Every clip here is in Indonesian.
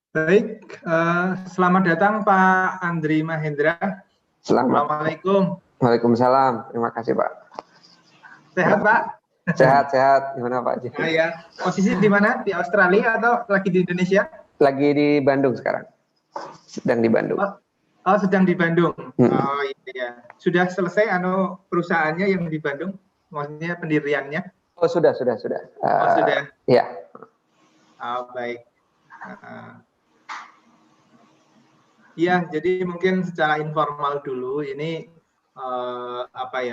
Baik, selamat datang Pak Andri Mahendra. Selamat. Assalamualaikum. Waalaikumsalam. Terima kasih Pak. Sehat Pak? Sehat. Gimana Pak? Ya. Posisi di mana? Di Australia atau lagi di Indonesia? Lagi di Bandung sekarang. Sedang di Bandung. Oh, sedang di Bandung. Oh iya. Sudah selesai perusahaannya yang di Bandung? Maksudnya pendiriannya? Oh sudah. Sudah. Iya. Oh, baik. Ya, jadi mungkin secara informal dulu ini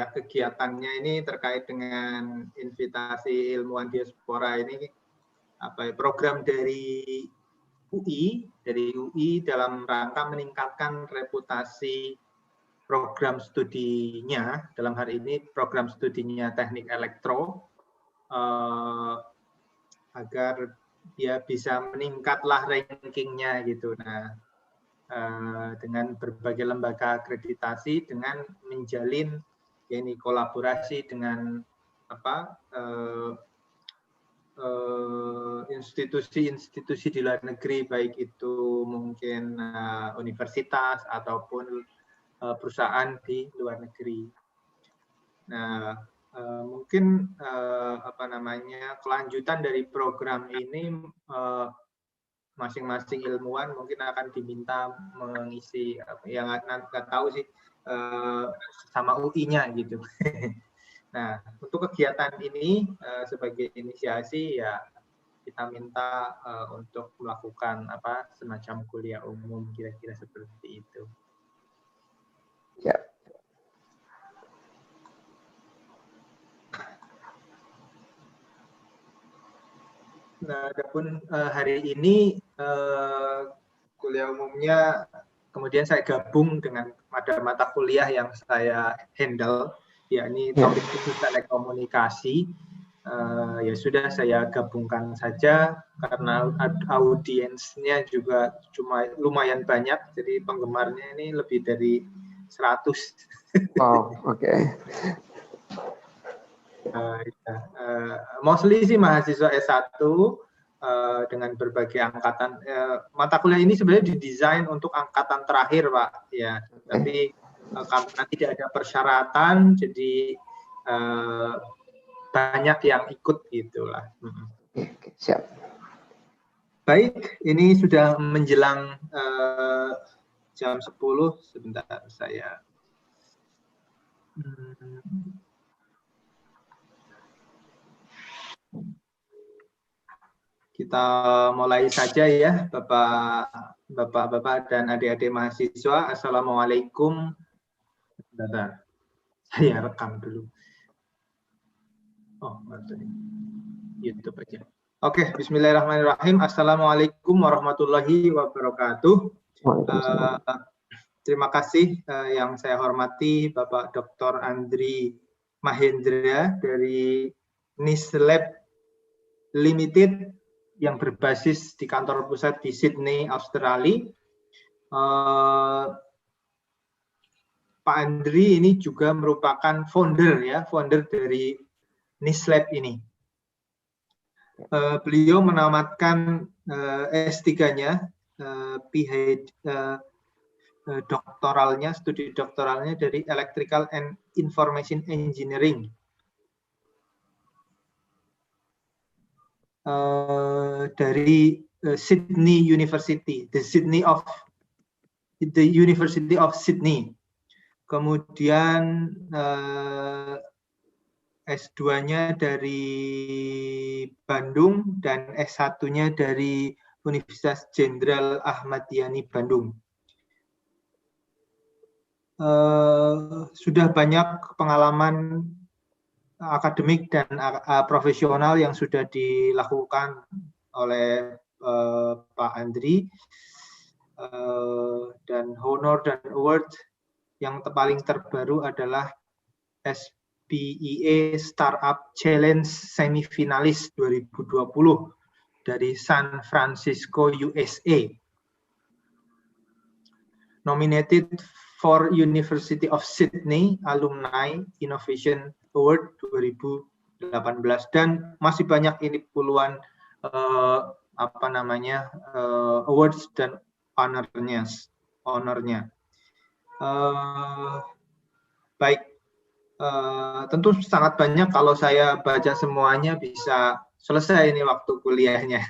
kegiatannya ini terkait dengan invitasi ilmuwan diaspora ini program dari UI dalam rangka meningkatkan reputasi program studinya, dalam hari ini program studinya teknik elektro, agar dia bisa meningkatlah rankingnya gitu. Nah, dengan berbagai lembaga akreditasi, dengan menjalin kolaborasi dengan institusi-institusi di luar negeri, baik itu mungkin universitas ataupun perusahaan di luar negeri. Nah, mungkin kelanjutan dari program ini, masing-masing ilmuwan mungkin akan diminta mengisi, yang nggak tahu sih, sama UI-nya gitu. Nah, untuk kegiatan ini sebagai inisiasi ya kita minta untuk melakukan semacam kuliah umum, kira-kira seperti itu. Ya. Nah, adapun hari ini kuliah umumnya kemudian saya gabung dengan mata kuliah yang saya handle, yakni topik khusus telekomunikasi. Ya sudah, saya gabungkan saja karena audiensnya juga cuma lumayan banyak, jadi penggemarnya ini lebih dari 100. Oh, oke. Mostly sih mahasiswa S1 dengan berbagai angkatan. Mata kuliah ini sebenarnya didesain untuk angkatan terakhir, Pak. Ya, tapi karena tidak ada persyaratan, jadi banyak yang ikut gitulah. Siap. Baik, ini sudah menjelang jam 10. Sebentar saya. Kita mulai saja ya, Bapak-bapak dan adik-adik mahasiswa. Assalamualaikum. Bentar, saya rekam dulu. Oh, YouTube aja. Oke, bismillahirrahmanirrahim. Assalamualaikum warahmatullahi wabarakatuh. Terima kasih yang saya hormati Bapak Dr. Andri Mahendra dari Nislab Limited yang berbasis di kantor pusat di Sydney, Australia. Pak Andri ini juga merupakan founder dari Nislab ini. Beliau menamatkan S3-nya, studi doktoralnya dari Electrical and Information Engineering. Dari Sydney University, the University of Sydney. Kemudian S2-nya dari Bandung dan S1-nya dari Universitas Jenderal Ahmad Yani Bandung. Sudah banyak pengalaman akademik dan profesional yang sudah dilakukan oleh Pak Andri, dan honor dan award yang paling terbaru adalah SPIE Startup Challenge Semifinalis 2020 dari San Francisco, USA. Nominated for University of Sydney Alumni Innovation Award 2018, dan masih banyak ini puluhan apa namanya awards dan honornya. Baik, tentu sangat banyak kalau saya baca semuanya bisa selesai ini waktu kuliahnya.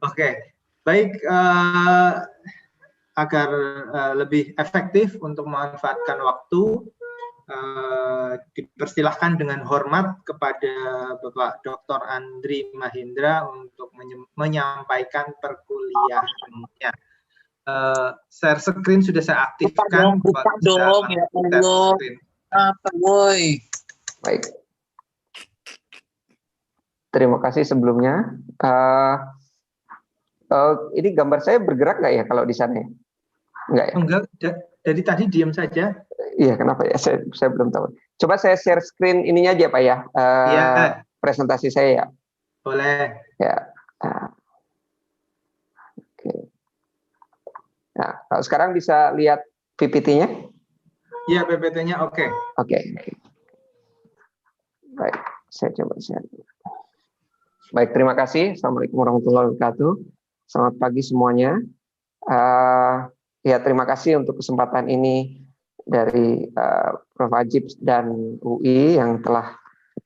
Oke, baik, agar lebih efektif untuk memanfaatkan waktu, dipersilahkan dengan hormat kepada Bapak Dr. Andri Mahendra untuk menyampaikan perkuliahannya. Share screen sudah saya aktifkan. Buka dong, ya Allah. Apa, boy? Baik. Terima kasih sebelumnya. Ini gambar saya bergerak nggak ya kalau di sana? Enggak ya? Enggak, dari tadi diam saja. Iya, kenapa ya? Saya belum tahu. Coba saya share screen ininya aja Pak ya. Iya. Presentasi saya ya. Boleh. Ya. Oke. Nah, kalau sekarang bisa lihat PPT-nya? Iya, PPT-nya oke. Oke. Baik, saya coba share. Baik, terima kasih. Assalamualaikum warahmatullahi wabarakatuh. Selamat pagi semuanya. Ya, terima kasih untuk kesempatan ini dari Prof. Ajib dan UI yang telah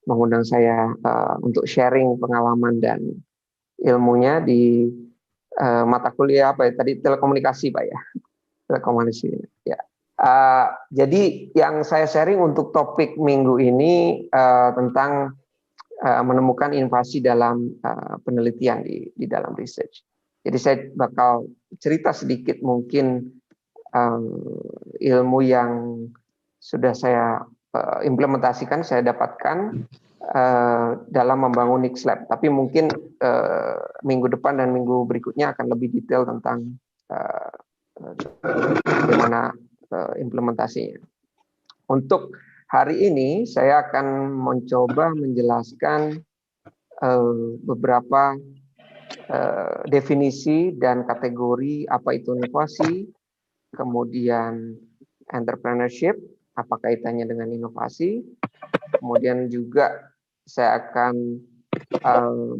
mengundang saya untuk sharing pengalaman dan ilmunya di mata kuliah apa ya tadi, telekomunikasi Pak ya, telekomunikasi ya. Jadi yang saya sharing untuk topik minggu ini tentang menemukan inovasi dalam penelitian di dalam research. Jadi saya bakal cerita sedikit mungkin ilmu yang sudah saya implementasikan, saya dapatkan dalam membangun Nixlab. Tapi mungkin minggu depan dan minggu berikutnya akan lebih detail tentang bagaimana implementasinya. Untuk hari ini saya akan mencoba menjelaskan beberapa definisi dan kategori apa itu inovasi, kemudian entrepreneurship, apa kaitannya dengan inovasi, kemudian juga saya akan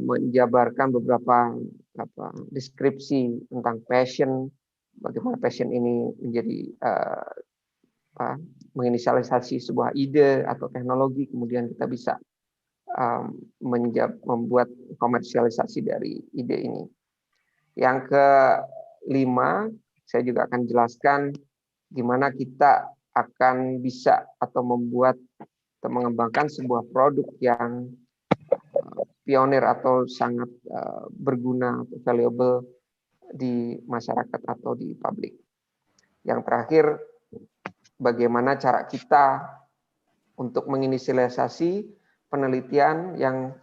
menjabarkan beberapa deskripsi tentang passion, bagaimana passion ini menjadi menginisialisasi sebuah ide atau teknologi, kemudian kita bisa membuat komersialisasi dari ide ini. Yang kelima, saya juga akan jelaskan gimana kita akan bisa atau membuat atau mengembangkan sebuah produk yang pionir atau sangat berguna atau valuable di masyarakat atau di publik. Yang terakhir, bagaimana cara kita untuk menginisialisasi penelitian yang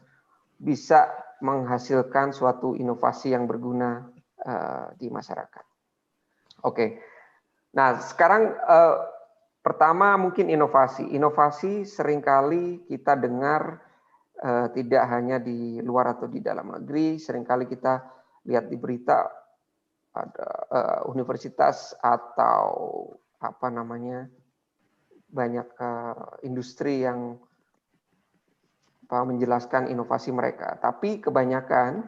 bisa menghasilkan suatu inovasi yang berguna di masyarakat. Oke, nah sekarang pertama mungkin inovasi. Inovasi seringkali kita dengar tidak hanya di luar atau di dalam negeri, seringkali kita lihat di berita ada universitas atau apa namanya banyak industri yang menjelaskan inovasi mereka. Tapi kebanyakan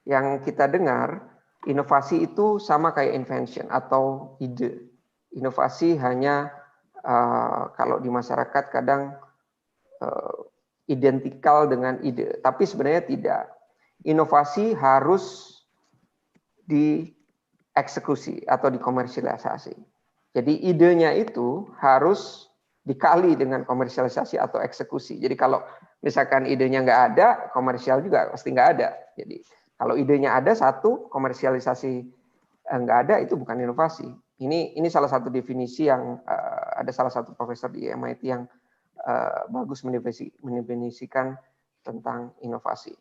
yang kita dengar, inovasi itu sama kayak invention atau ide. Inovasi hanya kalau di masyarakat kadang identikal dengan ide, tapi sebenarnya tidak. Inovasi harus dieksekusi atau dikomersialisasi. Jadi idenya itu harus dikali dengan komersialisasi atau eksekusi. Jadi kalau misalkan idenya nggak ada, komersial juga pasti nggak ada. Jadi kalau idenya ada satu, komersialisasi nggak ada, itu bukan inovasi. Ini salah satu definisi yang ada salah satu profesor di MIT yang bagus mendefinisikan tentang inovasi.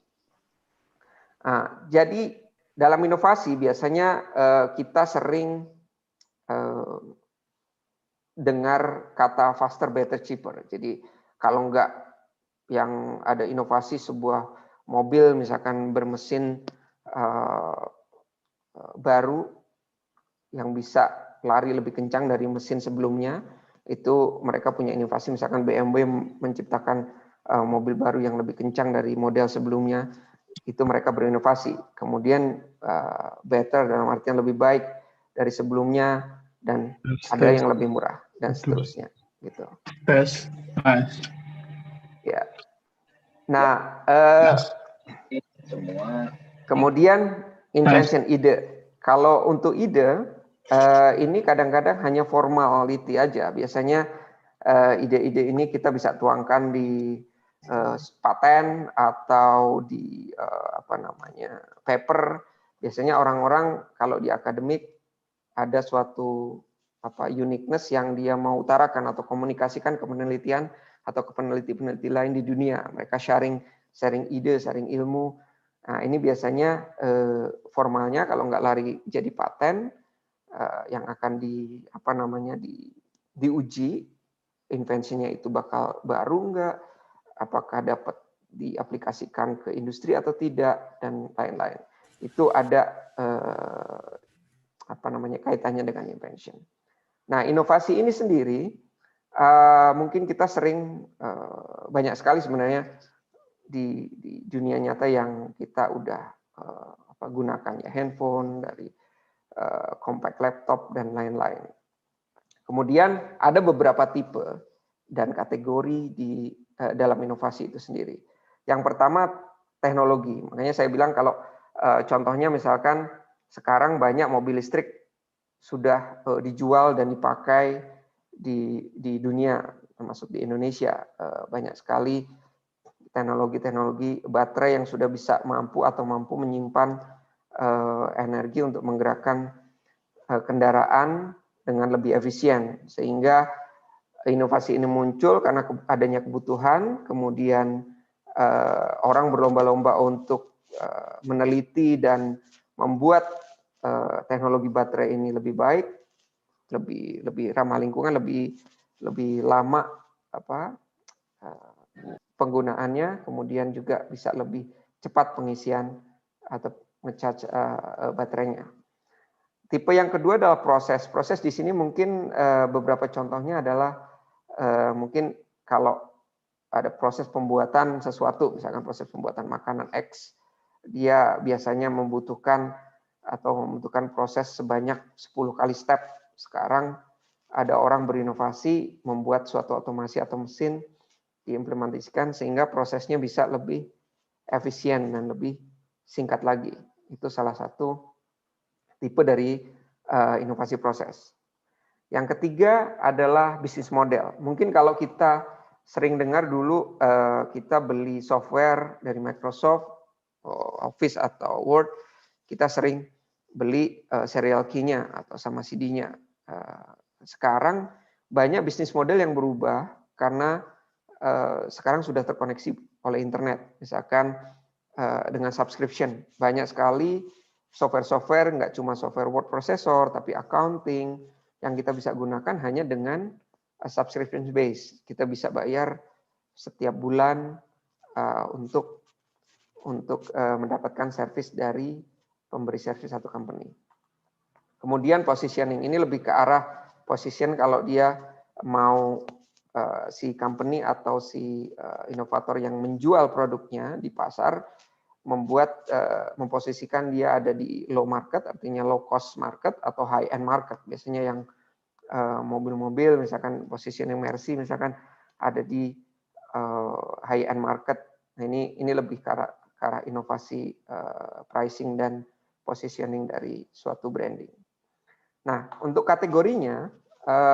Jadi dalam inovasi biasanya kita sering dengar kata faster, better, cheaper. Jadi kalau enggak yang ada inovasi sebuah mobil misalkan bermesin baru yang bisa lari lebih kencang dari mesin sebelumnya, itu mereka punya inovasi. Misalkan BMW menciptakan mobil baru yang lebih kencang dari model sebelumnya, itu mereka berinovasi. Kemudian better dalam artian lebih baik dari sebelumnya, dan ada yang lebih murah dan seterusnya gitu. Ya. Nah, kemudian invention ide. Kalau untuk ide ini kadang-kadang hanya formality aja. Biasanya ide-ide ini kita bisa tuangkan di paten atau di paper. Biasanya orang-orang kalau di akademik ada suatu uniqueness yang dia mau utarakan atau komunikasikan ke penelitian atau ke peneliti-peneliti lain di dunia. Mereka sharing ide, sharing ilmu. Nah, ini biasanya formalnya kalau nggak lari jadi paten yang akan diuji, invensinya itu bakal baru nggak, apakah dapat diaplikasikan ke industri atau tidak, dan lain-lain. Itu ada kaitannya dengan invention. Nah, inovasi ini sendiri mungkin kita sering banyak sekali sebenarnya di dunia nyata yang kita udah gunakan, ya, handphone, dari compact laptop dan lain-lain. Kemudian ada beberapa tipe dan kategori di dalam inovasi itu sendiri. Yang pertama teknologi. Makanya saya bilang kalau contohnya misalkan sekarang banyak mobil listrik sudah dijual dan dipakai di dunia, termasuk di Indonesia. Banyak sekali teknologi-teknologi baterai yang sudah bisa mampu menyimpan energi untuk menggerakkan kendaraan dengan lebih efisien, sehingga inovasi ini muncul karena adanya kebutuhan. Kemudian orang berlomba-lomba untuk meneliti dan membuat teknologi baterai ini lebih baik, lebih ramah lingkungan, lebih lama penggunaannya, kemudian juga bisa lebih cepat pengisian atau ngecharge baterainya. Tipe yang kedua adalah proses. Proses di sini mungkin beberapa contohnya adalah mungkin kalau ada proses pembuatan sesuatu, misalkan proses pembuatan makanan X, dia biasanya membutuhkan proses sebanyak 10 kali step. Sekarang ada orang berinovasi membuat suatu otomasi atau mesin diimplementasikan sehingga prosesnya bisa lebih efisien dan lebih singkat lagi. Itu salah satu tipe dari inovasi proses. Yang ketiga adalah bisnis model. Mungkin kalau kita sering dengar dulu kita beli software dari Microsoft, Office atau Word, kita sering beli serial key-nya atau sama CD-nya. Sekarang banyak bisnis model yang berubah karena sekarang sudah terkoneksi oleh internet. Misalkan dengan subscription. Banyak sekali software-software, nggak cuma software word processor, tapi accounting, yang kita bisa gunakan hanya dengan subscription base. Kita bisa bayar setiap bulan untuk mendapatkan service dari pemberi service satu company. Kemudian positioning ini lebih ke arah position kalau dia mau si company atau si inovator yang menjual produknya di pasar memposisikan dia ada di low market, artinya low cost market atau high end market. Biasanya yang mobil-mobil misalkan positioning Mercy misalkan ada di high end market. Nah, ini lebih ke arah inovasi pricing dan positioning dari suatu branding. Nah, untuk kategorinya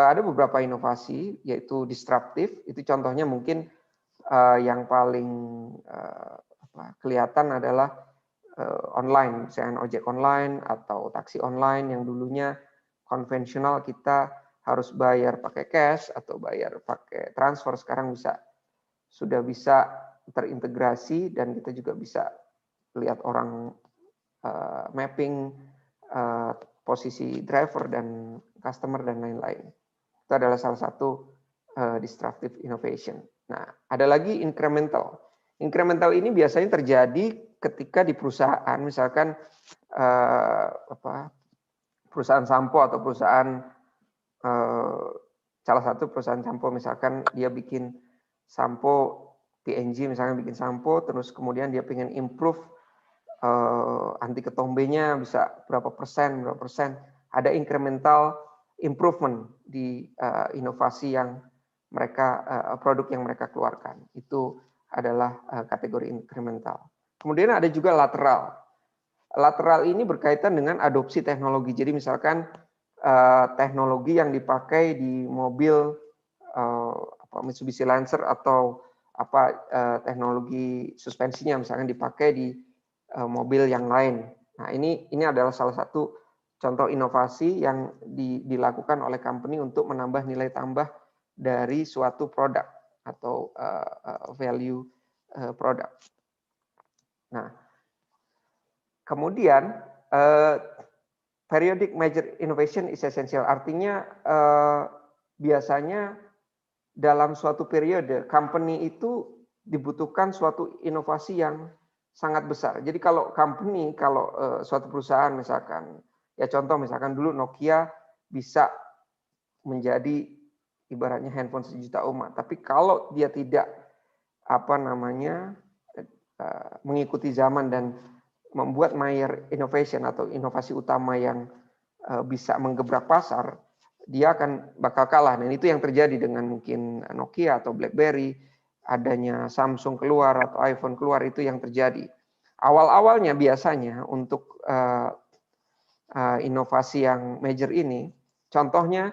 ada beberapa inovasi, yaitu disruptif. Itu contohnya mungkin yang paling kelihatan adalah online, misalnya ojek online atau taksi online yang dulunya konvensional kita harus bayar pakai cash atau bayar pakai transfer, sekarang sudah bisa terintegrasi dan kita juga bisa lihat orang mapping posisi driver dan customer dan lain-lain. Itu adalah salah satu disruptive innovation. Nah, ada lagi incremental. Incremental ini biasanya terjadi ketika di perusahaan, misalkan perusahaan sampo atau salah satu perusahaan sampo, misalkan dia bikin sampo PNG, misalkan bikin sampo, terus kemudian dia pengen improve anti ketombenya bisa berapa persen, ada incremental improvement di inovasi yang mereka produk yang mereka keluarkan. Itu adalah kategori incremental. Kemudian ada juga lateral. Lateral ini berkaitan dengan adopsi teknologi. Jadi misalkan teknologi yang dipakai di mobil Mitsubishi Lancer atau teknologi suspensinya misalkan dipakai di mobil yang lain. Nah, ini adalah salah satu contoh inovasi yang dilakukan oleh company untuk menambah nilai tambah dari suatu produk atau value product. Nah, kemudian periodic major innovation is essential. Artinya biasanya dalam suatu periode company itu dibutuhkan suatu inovasi yang sangat besar. Jadi kalau company, kalau suatu perusahaan misalkan, ya contoh misalkan dulu Nokia bisa menjadi ibaratnya handphone 1 juta umat. Tapi kalau dia tidak mengikuti zaman dan membuat major innovation atau inovasi utama yang bisa menggebrak pasar, dia bakal kalah. Dan itu yang terjadi dengan mungkin Nokia atau BlackBerry, adanya Samsung keluar atau iPhone keluar, itu yang terjadi. Awal-awalnya biasanya untuk inovasi yang major ini, contohnya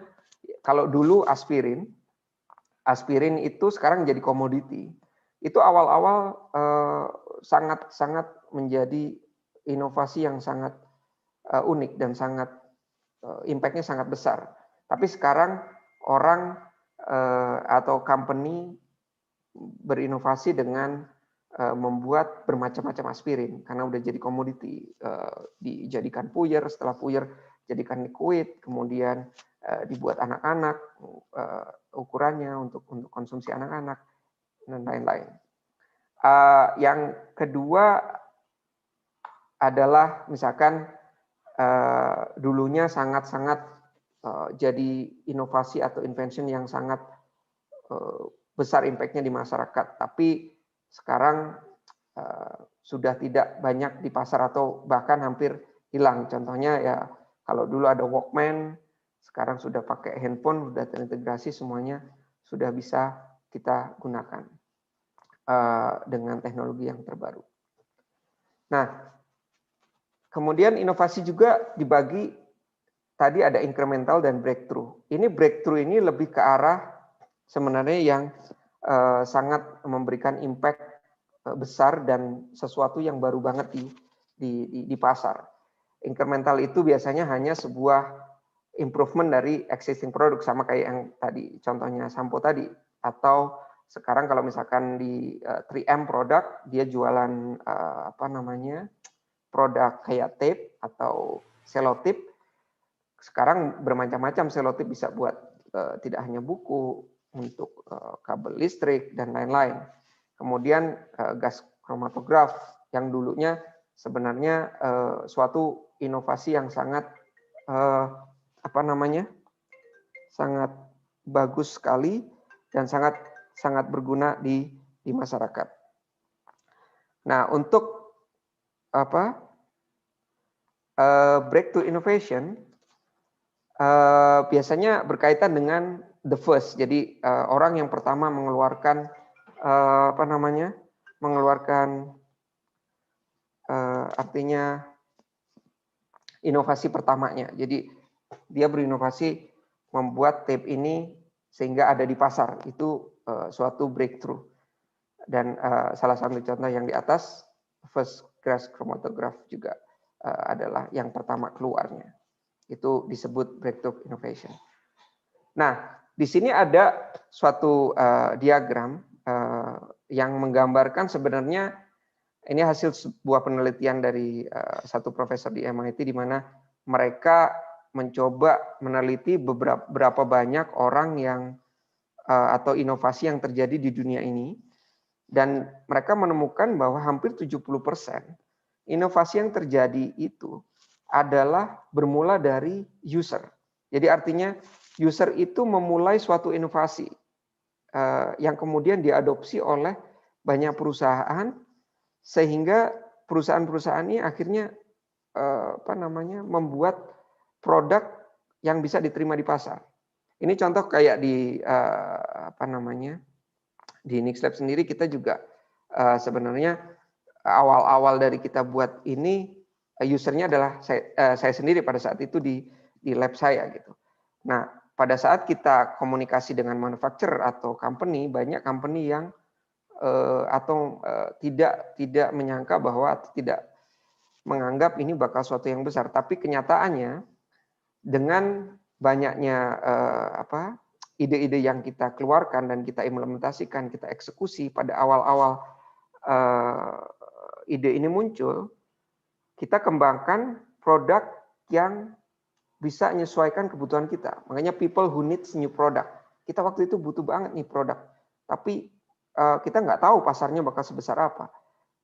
kalau dulu aspirin itu sekarang jadi komoditi. Itu awal-awal sangat menjadi inovasi yang sangat unik dan sangat impact-nya sangat besar. Tapi sekarang orang atau company berinovasi dengan membuat bermacam-macam aspirin karena udah jadi komoditi, dijadikan puyer, setelah puyer jadikan liquid, kemudian dibuat anak-anak ukurannya untuk konsumsi anak-anak dan lain-lain. Yang kedua adalah misalkan dulunya sangat-sangat jadi inovasi atau invention yang sangat besar impact-nya di masyarakat, tapi sekarang sudah tidak banyak di pasar atau bahkan hampir hilang. Contohnya ya kalau dulu ada Walkman, sekarang sudah pakai handphone, sudah terintegrasi semuanya, sudah bisa kita gunakan dengan teknologi yang terbaru. Nah, kemudian inovasi juga dibagi. Tadi ada incremental dan breakthrough. Ini breakthrough ini lebih ke arah sebenarnya yang sangat memberikan impact besar dan sesuatu yang baru banget di pasar. Incremental itu biasanya hanya sebuah improvement dari existing produk, sama kayak yang tadi contohnya sampo tadi. Atau sekarang kalau misalkan di 3M produk, dia jualan produk kayak tape atau selotip. Sekarang bermacam-macam selotip, bisa buat tidak hanya buku, untuk kabel listrik dan lain-lain. Kemudian gas kromatograf yang dulunya sebenarnya suatu inovasi yang sangat sangat bagus sekali dan sangat berguna di masyarakat. Nah, untuk breakthrough innovation biasanya berkaitan dengan the first. Jadi orang yang pertama mengeluarkan artinya inovasi pertamanya. Jadi dia berinovasi membuat tape ini sehingga ada di pasar. Itu suatu breakthrough. Dan salah satu contoh yang di atas, first gas chromatograph juga adalah yang pertama keluarnya. Itu disebut breakthrough innovation. Nah, di sini ada suatu diagram yang menggambarkan sebenarnya ini hasil sebuah penelitian dari satu profesor di MIT, di mana mereka mencoba meneliti berapa banyak orang yang atau inovasi yang terjadi di dunia ini, dan mereka menemukan bahwa hampir 70% inovasi yang terjadi itu adalah bermula dari user. Jadi artinya user itu memulai suatu inovasi yang kemudian diadopsi oleh banyak perusahaan, sehingga perusahaan-perusahaan ini akhirnya membuat produk yang bisa diterima di pasar. Ini contoh kayak di di Nixlab sendiri kita juga sebenarnya awal-awal dari kita buat ini usernya adalah saya sendiri pada saat itu di lab saya gitu. Nah, pada saat kita komunikasi dengan manufacturer atau company, banyak company yang tidak menyangka bahwa atau tidak menganggap ini bakal suatu yang besar, tapi kenyataannya dengan banyaknya ide-ide yang kita keluarkan dan kita implementasikan, kita eksekusi pada awal-awal ide ini muncul, kita kembangkan produk yang bisa menyesuaikan kebutuhan kita. Makanya people who needs new product. Kita waktu itu butuh banget nih produk, tapi kita nggak tahu pasarnya bakal sebesar apa.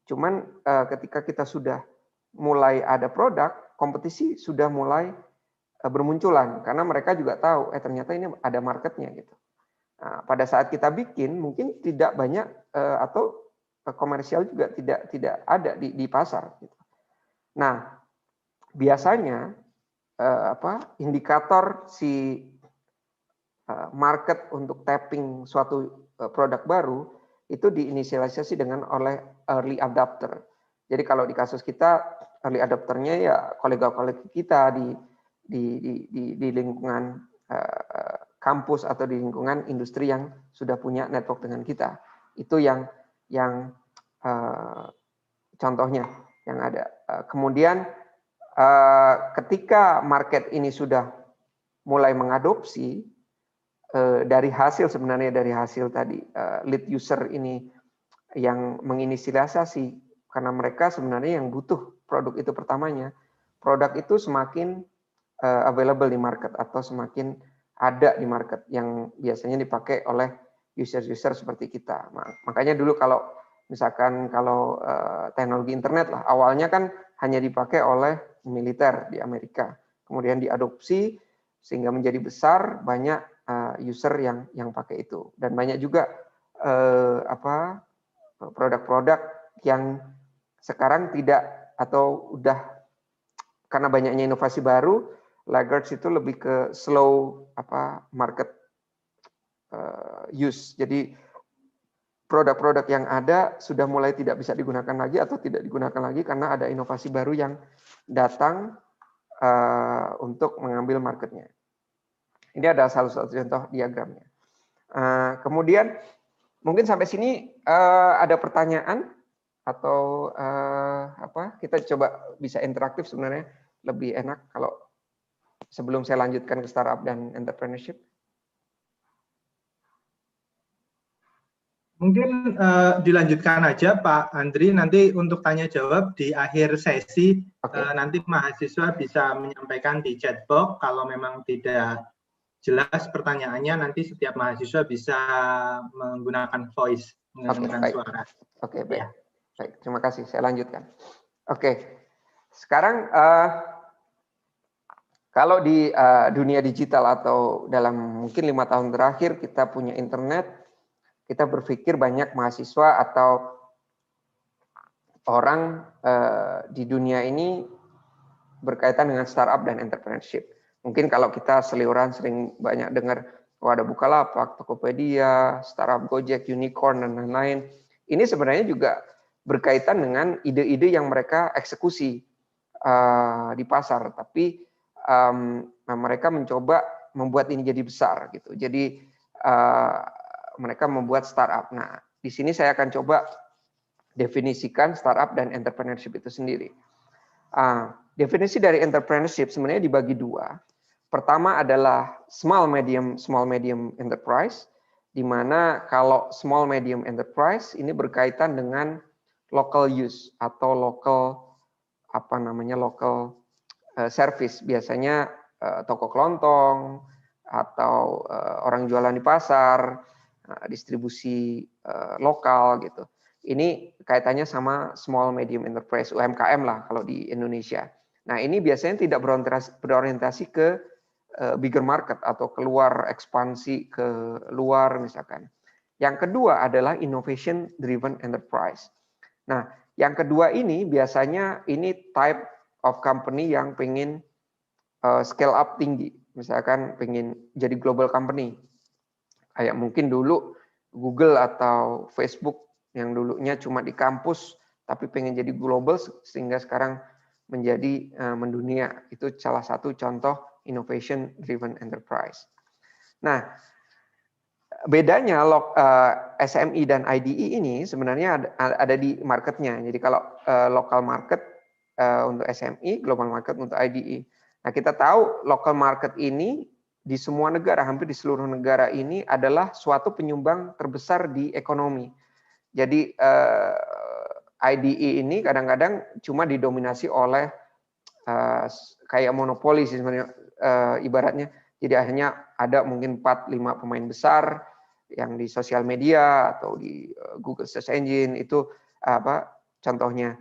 Cuman ketika kita sudah mulai ada produk, kompetisi sudah mulai bermunculan karena mereka juga tahu ternyata ini ada marketnya gitu. Nah, pada saat kita bikin mungkin tidak banyak atau komersial juga tidak ada di pasar gitu. Nah, biasanya indikator si market untuk tapping suatu produk baru itu diinisialisasi dengan oleh early adopter. Jadi kalau di kasus kita early adopternya ya kolega-kolega kita di lingkungan kampus atau di lingkungan industri yang sudah punya network dengan kita. Itu yang contohnya yang ada. Kemudian ketika market ini sudah mulai mengadopsi dari hasil tadi lead user ini yang menginisialisasi karena mereka sebenarnya yang butuh produk itu pertamanya, produk itu semakin available di market atau semakin ada di market yang biasanya dipakai oleh user-user seperti kita. Makanya dulu kalau misalkan teknologi internet lah, awalnya kan hanya dipakai oleh militer di Amerika, kemudian diadopsi sehingga menjadi besar, banyak user yang pakai itu, dan banyak juga produk-produk yang sekarang tidak atau udah karena banyaknya inovasi baru, laggards itu lebih ke slow market use. Jadi produk-produk yang ada sudah mulai tidak bisa digunakan lagi atau tidak digunakan lagi karena ada inovasi baru yang datang untuk mengambil marketnya. Ini ada salah satu contoh diagramnya. Kemudian mungkin sampai sini ada pertanyaan atau kita coba bisa interaktif, sebenarnya lebih enak kalau sebelum saya lanjutkan ke startup dan entrepreneurship. Mungkin dilanjutkan aja Pak Andri, nanti untuk tanya jawab di akhir sesi. Nanti mahasiswa bisa menyampaikan di chat box. Kalau memang tidak jelas pertanyaannya, nanti setiap mahasiswa bisa menggunakan voice, menggunakan suara. Oke, baik. Ya. Baik, terima kasih. Saya lanjutkan. Oke, sekarang kalau di dunia digital atau dalam mungkin 5 tahun terakhir kita punya internet, kita berpikir banyak mahasiswa atau orang di dunia ini berkaitan dengan startup dan entrepreneurship. Mungkin kalau kita seliuran sering banyak dengar ada Bukalapak, Tokopedia, startup Gojek, Unicorn, dan lain-lain. Ini sebenarnya juga berkaitan dengan ide-ide yang mereka eksekusi di pasar, tapi mereka mencoba membuat ini jadi besar gitu. Jadi mereka membuat startup. Nah, di sini saya akan coba definisikan startup dan entrepreneurship itu sendiri. Definisi dari entrepreneurship sebenarnya dibagi dua. Pertama adalah small medium enterprise, di mana kalau small medium enterprise ini berkaitan dengan local use atau local service, biasanya toko kelontong atau orang jualan di pasar, distribusi lokal gitu. Ini kaitannya sama small medium enterprise, UMKM lah kalau di Indonesia. Nah, ini biasanya tidak berorientasi ke bigger market atau keluar ekspansi ke luar misalkan. Yang kedua adalah innovation driven enterprise. Nah, Yang kedua ini biasanya ini type of company yang pengen scale up tinggi. Misalkan pengen jadi global company. Kayak mungkin dulu Google atau Facebook yang dulunya cuma di kampus tapi pengen jadi global sehingga sekarang menjadi mendunia. Itu salah satu contoh innovation driven enterprise. Nah, bedanya SME dan IDE ini sebenarnya ada di marketnya. Jadi kalau local market untuk SME, global market untuk IDE. Nah, kita tahu local market ini di semua negara, hampir di seluruh negara ini adalah suatu penyumbang terbesar di ekonomi. Jadi IDE ini kadang-kadang cuma didominasi oleh kayak monopoli sih sebenarnya ibaratnya. Jadi hanya ada mungkin 4-5 pemain besar yang di sosial media atau di Google Search Engine itu contohnya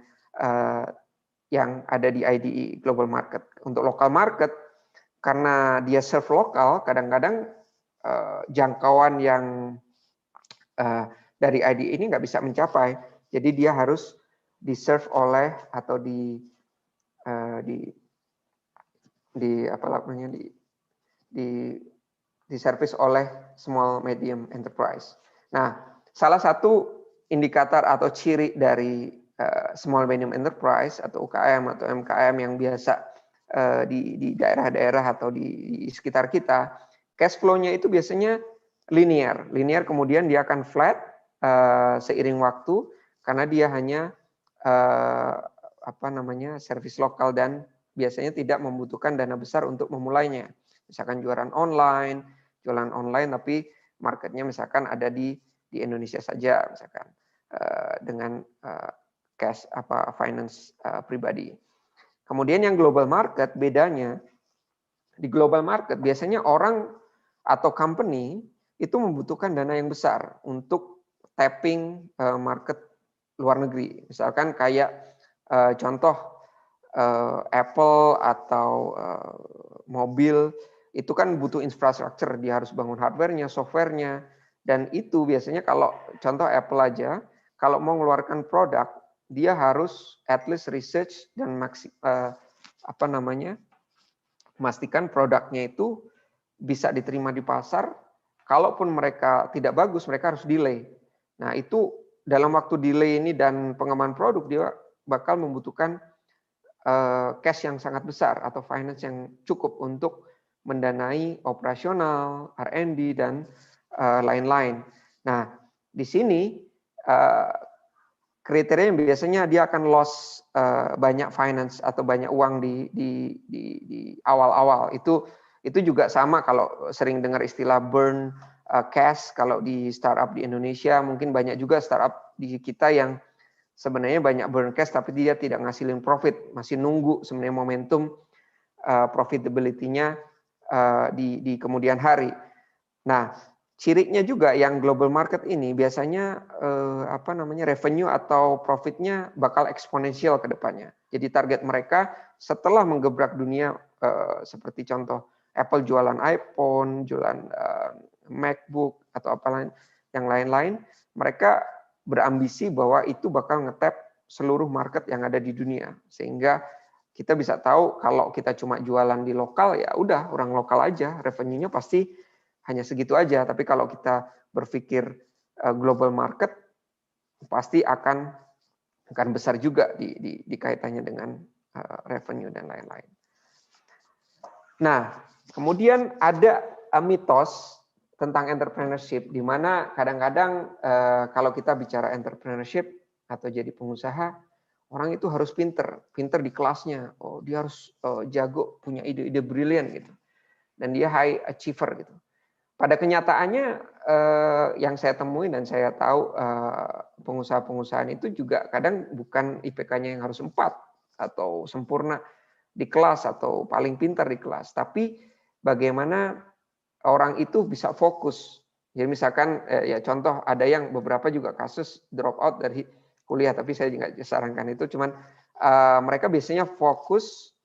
yang ada di IDE global market. Untuk local market karena dia serve lokal, kadang-kadang jangkauan yang dari IDE ini nggak bisa mencapai. Jadi dia harus di-serve oleh atau di service oleh small medium enterprise. Nah, salah satu indikator atau ciri dari small medium enterprise atau UKM atau MKM yang biasa di daerah-daerah atau di sekitar kita, cash flow-nya itu biasanya linear. Linear kemudian dia akan flat seiring waktu karena dia hanya service lokal dan biasanya tidak membutuhkan dana besar untuk memulainya. Misalkan jualan online tapi marketnya misalkan ada di Indonesia saja, misalkan dengan cash finance pribadi. Kemudian yang global market bedanya di global market biasanya orang atau company itu membutuhkan dana yang besar untuk tapping market luar negeri. Misalkan kayak contoh Apple atau mobil itu kan butuh infrastruktur, dia harus bangun hardware-nya, software-nya, dan itu biasanya kalau contoh Apple aja, kalau mau mengeluarkan produk, dia harus at least research dan memastikan produknya itu bisa diterima di pasar. Kalaupun mereka tidak bagus, mereka harus delay. Nah itu dalam waktu delay ini dan pengembangan produk dia bakal membutuhkan cash yang sangat besar atau finance yang cukup untuk mendanai operasional, R&D dan lain-lain. Nah, di sini kriteria yang biasanya dia akan loss banyak finance atau banyak uang di awal-awal. Itu juga sama kalau sering dengar istilah burn cash kalau di startup di Indonesia, mungkin banyak juga startup di kita yang sebenarnya banyak burn cash tapi dia tidak ngasilin profit, masih nunggu sebenarnya momentum profitability-nya di kemudian hari. Nah, cirinya juga yang global market ini biasanya revenue atau profitnya bakal eksponensial ke depannya. Jadi target mereka setelah menggebrak dunia seperti contoh Apple jualan iPhone, jualan MacBook atau yang lain-lain, mereka berambisi bahwa itu bakal ngetap seluruh market yang ada di dunia. Sehingga kita bisa tahu kalau kita cuma jualan di lokal ya udah orang lokal aja, revenue-nya pasti hanya segitu aja. Tapi kalau kita berpikir global market pasti akan besar juga di kaitannya dengan revenue dan lain-lain. Nah, kemudian ada mitos tentang entrepreneurship, di mana kadang-kadang kalau kita bicara entrepreneurship atau jadi pengusaha, orang itu harus pinter di kelasnya. Oh, dia harus jago, punya ide-ide brilian gitu, dan dia high achiever gitu. Pada kenyataannya yang saya temui dan saya tahu pengusaha-pengusahaan itu juga kadang bukan IPK-nya yang harus 4 atau sempurna di kelas atau paling pintar di kelas, tapi bagaimana orang itu bisa fokus. Jadi misalkan ya contoh ada yang beberapa juga kasus drop out dari kuliah, tapi saya nggak sarankan itu. Cuman mereka biasanya fokus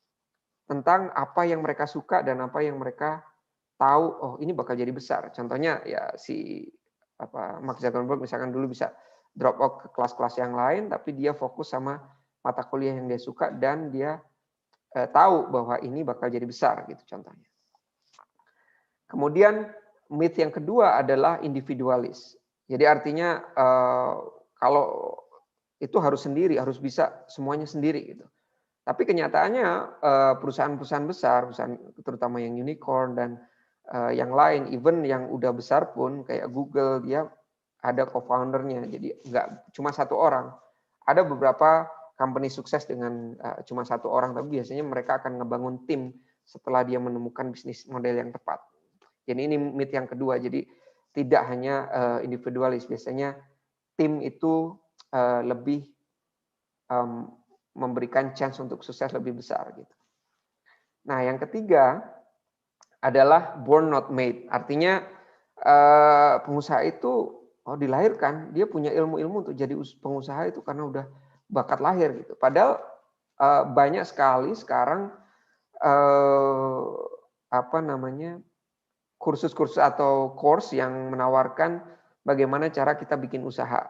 tentang apa yang mereka suka dan apa yang mereka tahu. Oh ini bakal jadi besar. Contohnya ya si Mark Zuckerberg misalkan dulu bisa drop out ke kelas-kelas yang lain, tapi dia fokus sama mata kuliah yang dia suka dan dia tahu bahwa ini bakal jadi besar gitu contohnya. Kemudian myth yang kedua adalah individualis. Jadi artinya kalau itu harus sendiri, harus bisa semuanya sendiri gitu. Tapi kenyataannya perusahaan-perusahaan besar, perusahaan terutama yang unicorn dan yang lain, even yang udah besar pun kayak Google, dia ada co-foundernya. Jadi nggak cuma satu orang. Ada beberapa company sukses dengan cuma satu orang, tapi biasanya mereka akan ngebangun tim setelah dia menemukan bisnis model yang tepat. Jadi ini myth yang kedua. Jadi tidak hanya individualis, biasanya tim itu lebih memberikan chance untuk sukses lebih besar gitu. Nah, yang ketiga adalah born not made. Artinya pengusaha itu dilahirkan, dia punya ilmu-ilmu untuk jadi pengusaha itu karena udah bakat lahir gitu. Padahal banyak sekali sekarang kursus-kursus atau course yang menawarkan bagaimana cara kita bikin usaha.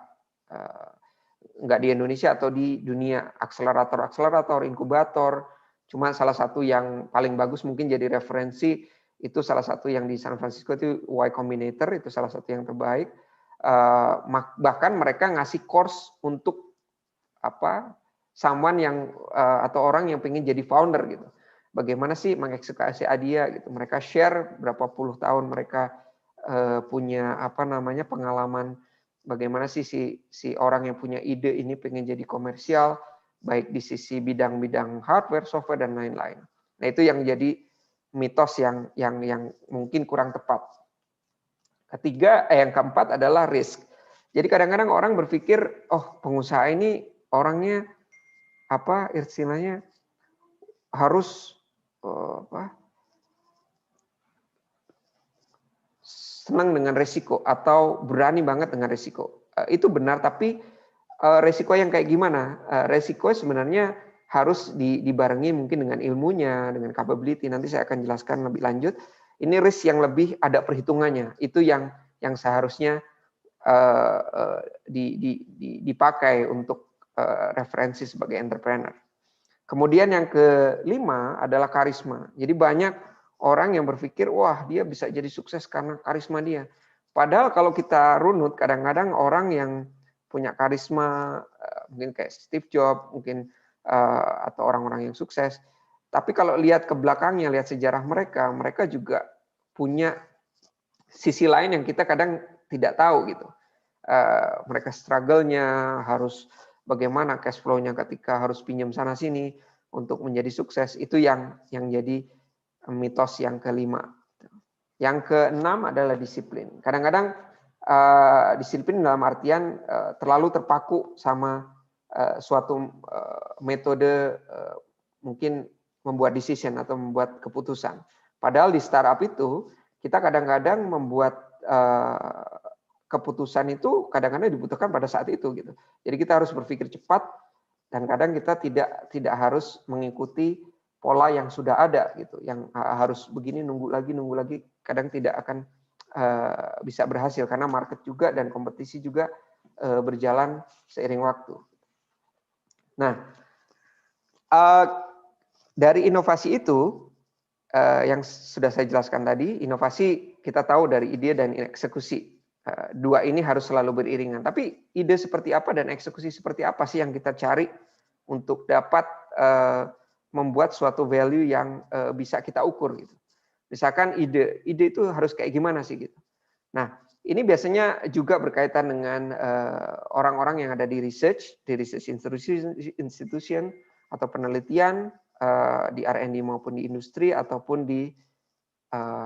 Enggak di Indonesia atau di dunia, akselerator, inkubator. Cuma salah satu yang paling bagus mungkin jadi referensi itu salah satu yang di San Francisco itu Y Combinator, itu salah satu yang terbaik. Bahkan mereka ngasih course untuk someone yang atau orang yang pengen jadi founder gitu. Bagaimana sih mengeksekusi idea gitu. Mereka share berapa puluh tahun mereka punya pengalaman bagaimana sih si orang yang punya ide ini pengen jadi komersial, baik di sisi bidang-bidang hardware, software dan lain-lain. Nah, itu yang jadi mitos yang mungkin kurang tepat. Yang keempat adalah risk. Jadi kadang-kadang orang berpikir, oh pengusaha ini orangnya istilahnya harus senang dengan resiko atau berani banget dengan resiko. Itu benar, tapi resiko yang kayak gimana? Resiko sebenarnya harus dibarengi mungkin dengan ilmunya, dengan capability. Nanti saya akan jelaskan lebih lanjut. Ini risk yang lebih ada perhitungannya. Itu yang seharusnya dipakai untuk referensi sebagai entrepreneur. Kemudian yang kelima adalah karisma. Jadi banyak orang yang berpikir, wah dia bisa jadi sukses karena karisma dia. Padahal kalau kita runut, kadang-kadang orang yang punya karisma, mungkin kayak Steve Jobs, mungkin atau orang-orang yang sukses. Tapi kalau lihat ke belakangnya, lihat sejarah mereka juga punya sisi lain yang kita kadang tidak tahu gitu. Mereka struggle-nya, harus bagaimana cash flow-nya ketika harus pinjam sana sini untuk menjadi sukses. Itu yang jadi mitos yang kelima. Yang keenam adalah disiplin. Kadang-kadang disiplin dalam artian terlalu terpaku sama suatu metode mungkin membuat decision atau membuat keputusan. Padahal di startup itu kita kadang-kadang membuat keputusan itu kadang-kadang dibutuhkan pada saat itu gitu. Jadi kita harus berpikir cepat dan kadang kita tidak harus mengikuti pola yang sudah ada gitu. Yang harus begini nunggu lagi kadang tidak akan bisa berhasil karena market juga dan kompetisi juga berjalan seiring waktu. Nah, dari inovasi itu yang sudah saya jelaskan tadi, inovasi kita tahu dari ide dan eksekusi. Dua ini harus selalu beriringan. Tapi ide seperti apa dan eksekusi seperti apa sih yang kita cari untuk dapat membuat suatu value yang bisa kita ukur gitu. Misalkan ide itu harus kayak gimana sih gitu. Nah, ini biasanya juga berkaitan dengan orang-orang yang ada di research institution atau penelitian di R&D maupun di industri ataupun di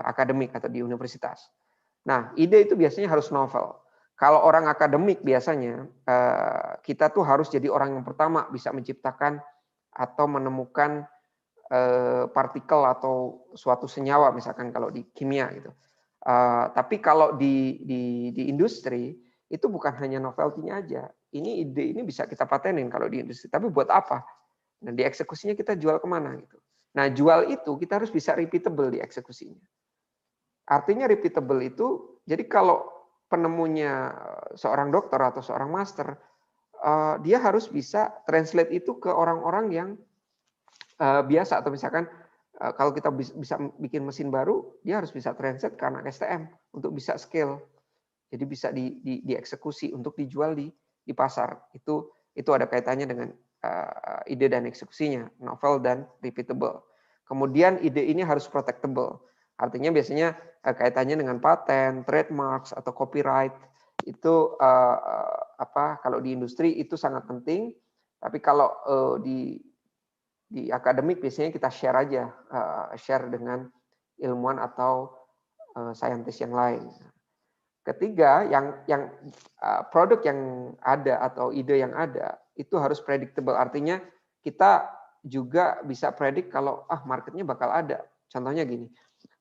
akademik atau di universitas. Nah, ide itu biasanya harus novel. Kalau orang akademik biasanya kita tuh harus jadi orang yang pertama bisa menciptakan atau menemukan partikel atau suatu senyawa misalkan kalau di kimia gitu. Tapi kalau di industri itu bukan hanya novelty-nya aja. Ide ini bisa kita patenin kalau di industri. Tapi buat apa? Nah, di eksekusinya kita jual kemana gitu. Nah, jual itu kita harus bisa repeatable di eksekusinya. Artinya repeatable itu, jadi kalau penemunya seorang dokter atau seorang master, dia harus bisa translate itu ke orang-orang yang biasa, atau misalkan kalau kita bisa bikin mesin baru, dia harus bisa translate ke anak STM untuk bisa scale. Jadi bisa dieksekusi untuk dijual di pasar. Itu ada kaitannya dengan ide dan eksekusinya, novel dan repeatable. Kemudian ide ini harus protectable. Artinya biasanya kaitannya dengan paten, trademarks atau copyright. Itu kalau di industri itu sangat penting. Tapi kalau di akademik biasanya kita share aja, share dengan ilmuwan atau saintis yang lain. Ketiga, yang produk yang ada atau ide yang ada itu harus predictable. Artinya kita juga bisa predik kalau marketnya bakal ada. Contohnya gini,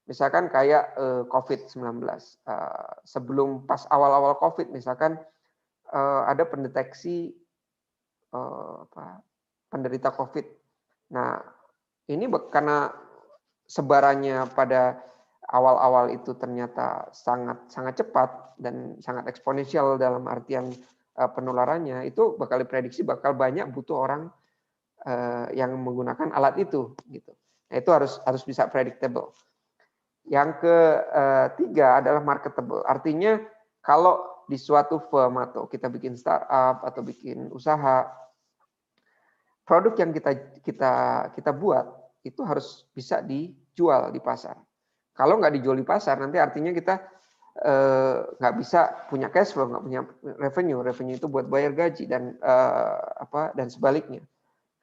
misalkan kayak COVID-19. Sebelum pas awal-awal COVID, misalkan ada pendeteksi penderita COVID. Nah, ini karena sebarannya pada awal-awal itu ternyata sangat cepat dan sangat eksponensial dalam artian penularannya, itu bakal diprediksi bakal banyak butuh orang yang menggunakan alat itu gitu. Nah, itu harus bisa predictable. Yang ketiga adalah marketable. Artinya kalau di suatu firm atau kita bikin startup atau bikin usaha, produk yang kita buat itu harus bisa dijual di pasar. Kalau nggak dijual di pasar, nanti artinya kita nggak bisa punya cash flow, nggak punya revenue. Revenue itu buat bayar gaji dan dan sebaliknya.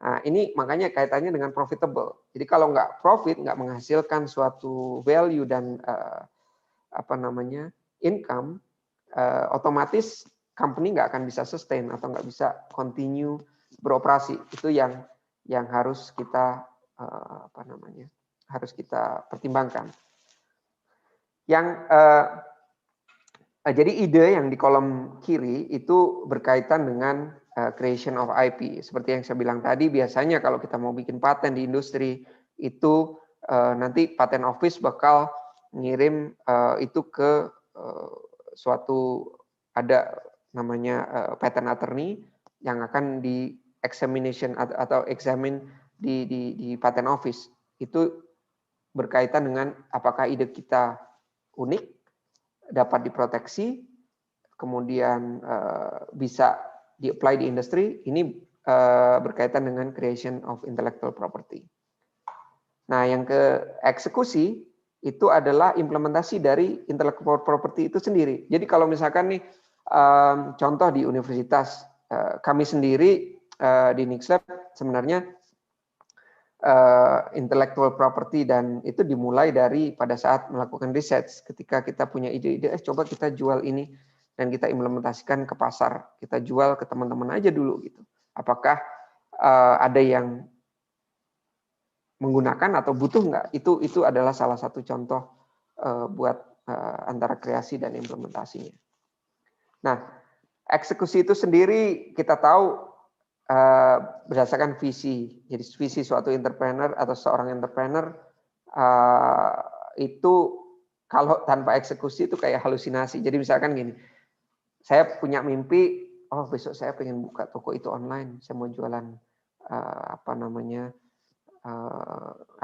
Nah, ini makanya kaitannya dengan profitable. Jadi kalau nggak profit, nggak menghasilkan suatu value dan income, otomatis company nggak akan bisa sustain atau nggak bisa continue beroperasi. Itu yang harus kita harus kita pertimbangkan. Jadi ide yang di kolom kiri itu berkaitan dengan creation of IP. Seperti yang saya bilang tadi, biasanya kalau kita mau bikin paten di industri itu nanti patent office bakal ngirim itu ke suatu ada namanya patent attorney yang akan di examination atau examine di patent office. Itu berkaitan dengan apakah ide kita unik, dapat diproteksi, kemudian bisa di-apply di industri. Ini berkaitan dengan creation of intellectual property. Nah, yang ke eksekusi itu adalah implementasi dari intellectual property itu sendiri. Jadi kalau misalkan nih contoh di universitas, kami sendiri di Nixlab sebenarnya intellectual property dan itu dimulai dari pada saat melakukan research. Ketika kita punya ide-ide, coba kita jual ini dan kita implementasikan ke pasar, kita jual ke teman-teman aja dulu gitu. Apakah ada yang menggunakan atau butuh nggak? Itu adalah salah satu contoh buat antara kreasi dan implementasinya. Nah, eksekusi itu sendiri kita tahu berdasarkan visi. Jadi visi suatu entrepreneur atau seorang entrepreneur itu kalau tanpa eksekusi itu kayak halusinasi. Jadi misalkan gini, saya punya mimpi, besok saya pengen buka toko itu online, saya mau jualan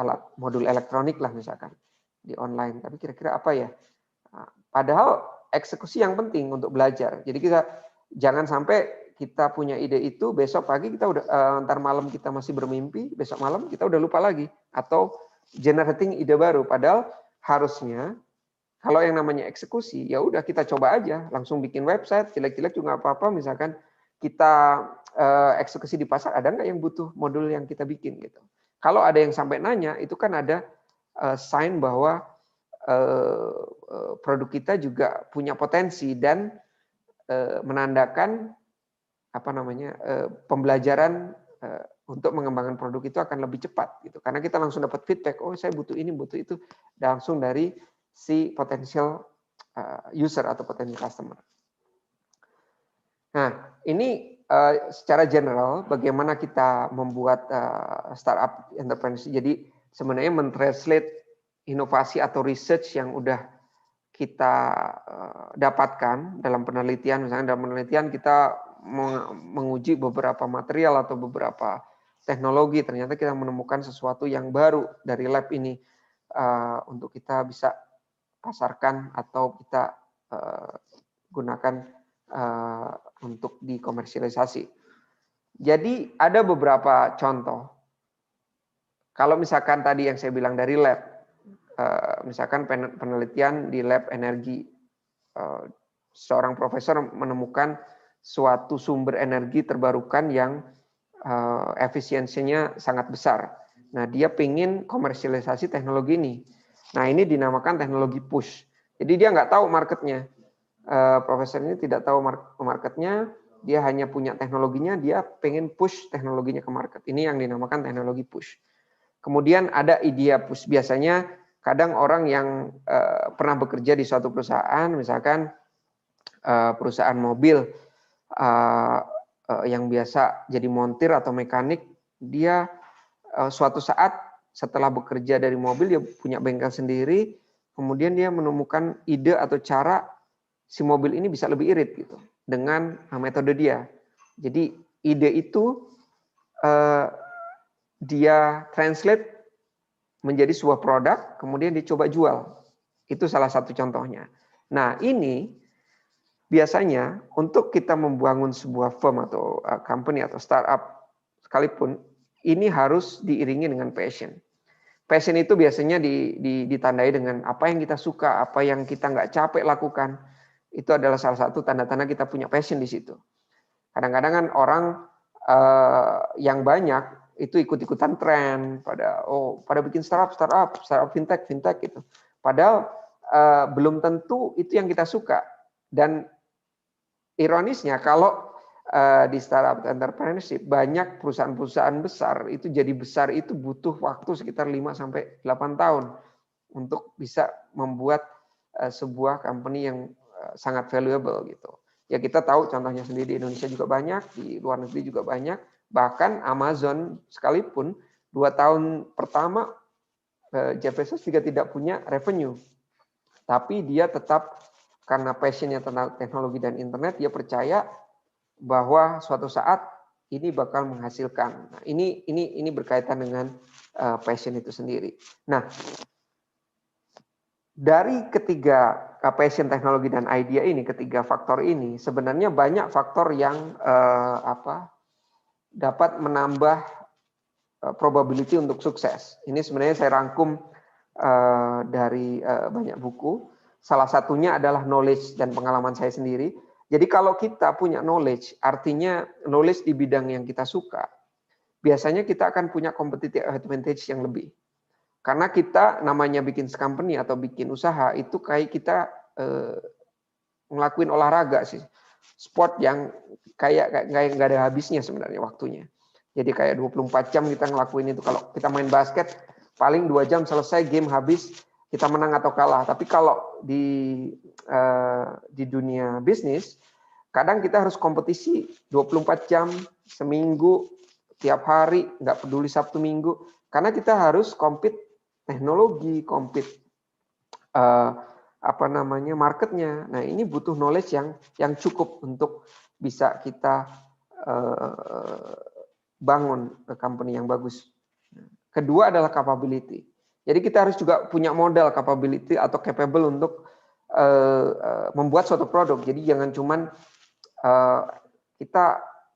alat modul elektronik lah misalkan di online. Tapi kira-kira apa ya? Padahal eksekusi yang penting untuk belajar. Jadi kita jangan sampai kita punya ide itu, besok pagi kita udah, ntar malam kita masih bermimpi, besok malam kita udah lupa lagi. Atau generating ide baru. Padahal harusnya, kalau yang namanya eksekusi, ya udah kita coba aja, langsung bikin website, jelek-jelek juga apa-apa, misalkan kita eksekusi di pasar, ada nggak yang butuh modul yang kita bikin gitu. Kalau ada yang sampai nanya, itu kan ada sign bahwa produk kita juga punya potensi dan menandakan pembelajaran untuk mengembangkan produk itu akan lebih cepat gitu. Karena kita langsung dapat feedback, saya butuh ini, butuh itu, langsung dari si potential user atau potential customer. Nah, ini secara general bagaimana kita membuat startup entrepreneurship. Jadi sebenarnya mentranslate inovasi atau research yang udah kita dapatkan dalam penelitian, misalnya dalam penelitian kita menguji beberapa material atau beberapa teknologi, ternyata kita menemukan sesuatu yang baru dari lab ini untuk kita bisa pasarkan atau kita gunakan untuk dikomersialisasi. Jadi ada beberapa contoh. Kalau misalkan tadi yang saya bilang dari lab, misalkan penelitian di lab energi, seorang profesor menemukan suatu sumber energi terbarukan yang efisiensinya sangat besar. Nah, dia ingin komersialisasi teknologi ini. Nah, ini dinamakan teknologi push. Jadi dia nggak tahu marketnya. Profesor ini tidak tahu marketnya, dia hanya punya teknologinya, dia pengen push teknologinya ke market. Ini yang dinamakan teknologi push. Kemudian ada idea push. Biasanya kadang orang yang pernah bekerja di suatu perusahaan, misalkan perusahaan mobil yang biasa jadi montir atau mekanik, dia suatu saat setelah bekerja dari mobil, dia punya bengkel sendiri, kemudian dia menemukan ide atau cara si mobil ini bisa lebih irit gitu dengan metode dia. Jadi ide itu dia translate menjadi sebuah produk, kemudian dicoba jual. Itu salah satu contohnya. Nah, ini biasanya untuk kita membangun sebuah firm atau company atau startup sekalipun, ini harus diiringi dengan passion. Passion itu biasanya ditandai dengan apa yang kita suka, apa yang kita nggak capek lakukan. Itu adalah salah satu tanda-tanda kita punya passion di situ. Kadang-kadang kan orang yang banyak itu ikut-ikutan tren pada bikin startup fintech gitu. Padahal belum tentu itu yang kita suka. Dan ironisnya kalau di startup entrepreneurship banyak perusahaan-perusahaan besar itu jadi besar itu butuh waktu sekitar 5 sampai 8 tahun untuk bisa membuat sebuah company yang sangat valuable gitu. Ya kita tahu contohnya sendiri di Indonesia juga banyak, di luar negeri juga banyak. Bahkan Amazon sekalipun 2 tahun pertama Jeff Bezos juga tidak punya revenue. Tapi dia tetap karena passionnya tentang teknologi dan internet, dia percaya bahwa suatu saat ini bakal menghasilkan. Nah, ini berkaitan dengan passion itu sendiri. Nah, dari ketiga passion, teknologi, dan idea ini, ketiga faktor ini, sebenarnya banyak faktor yang dapat menambah probability untuk sukses. Ini sebenarnya saya rangkum dari banyak buku. Salah satunya adalah knowledge dan pengalaman saya sendiri. Jadi kalau kita punya knowledge, artinya knowledge di bidang yang kita suka, biasanya kita akan punya competitive advantage yang lebih. Karena kita namanya bikin company atau bikin usaha itu kayak kita ngelakuin olahraga sih, sport yang kayak nggak ada habisnya sebenarnya waktunya. Jadi kayak 24 jam kita ngelakuin itu. Kalau kita main basket paling 2 jam selesai, game habis, kita menang atau kalah. Tapi kalau di dunia bisnis kadang kita harus kompetisi 24 jam seminggu, tiap hari, nggak peduli Sabtu Minggu, karena kita harus compete teknologi, compete marketnya. Nah, ini butuh knowledge yang cukup untuk bisa kita bangun company yang bagus. Kedua adalah capability. Jadi kita harus juga punya modal capability atau capable untuk membuat suatu produk. Jadi jangan cuman kita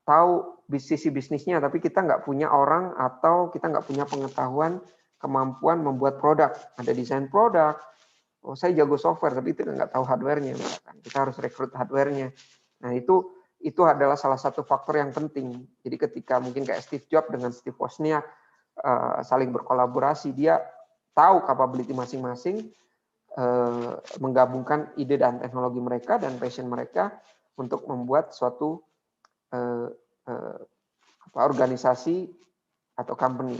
tahu sisi bisnisnya, tapi kita nggak punya orang atau kita nggak punya pengetahuan, kemampuan membuat produk. Ada desain produk. Oh, saya jago software, tapi itu nggak tahu hardware-nya. Kita harus rekrut hardware-nya. Nah, itu adalah salah satu faktor yang penting. Jadi ketika mungkin kayak Steve Jobs dengan Steve Wozniak saling berkolaborasi, dia tahu capability masing-masing, menggabungkan ide dan teknologi mereka dan passion mereka untuk membuat suatu organisasi atau company.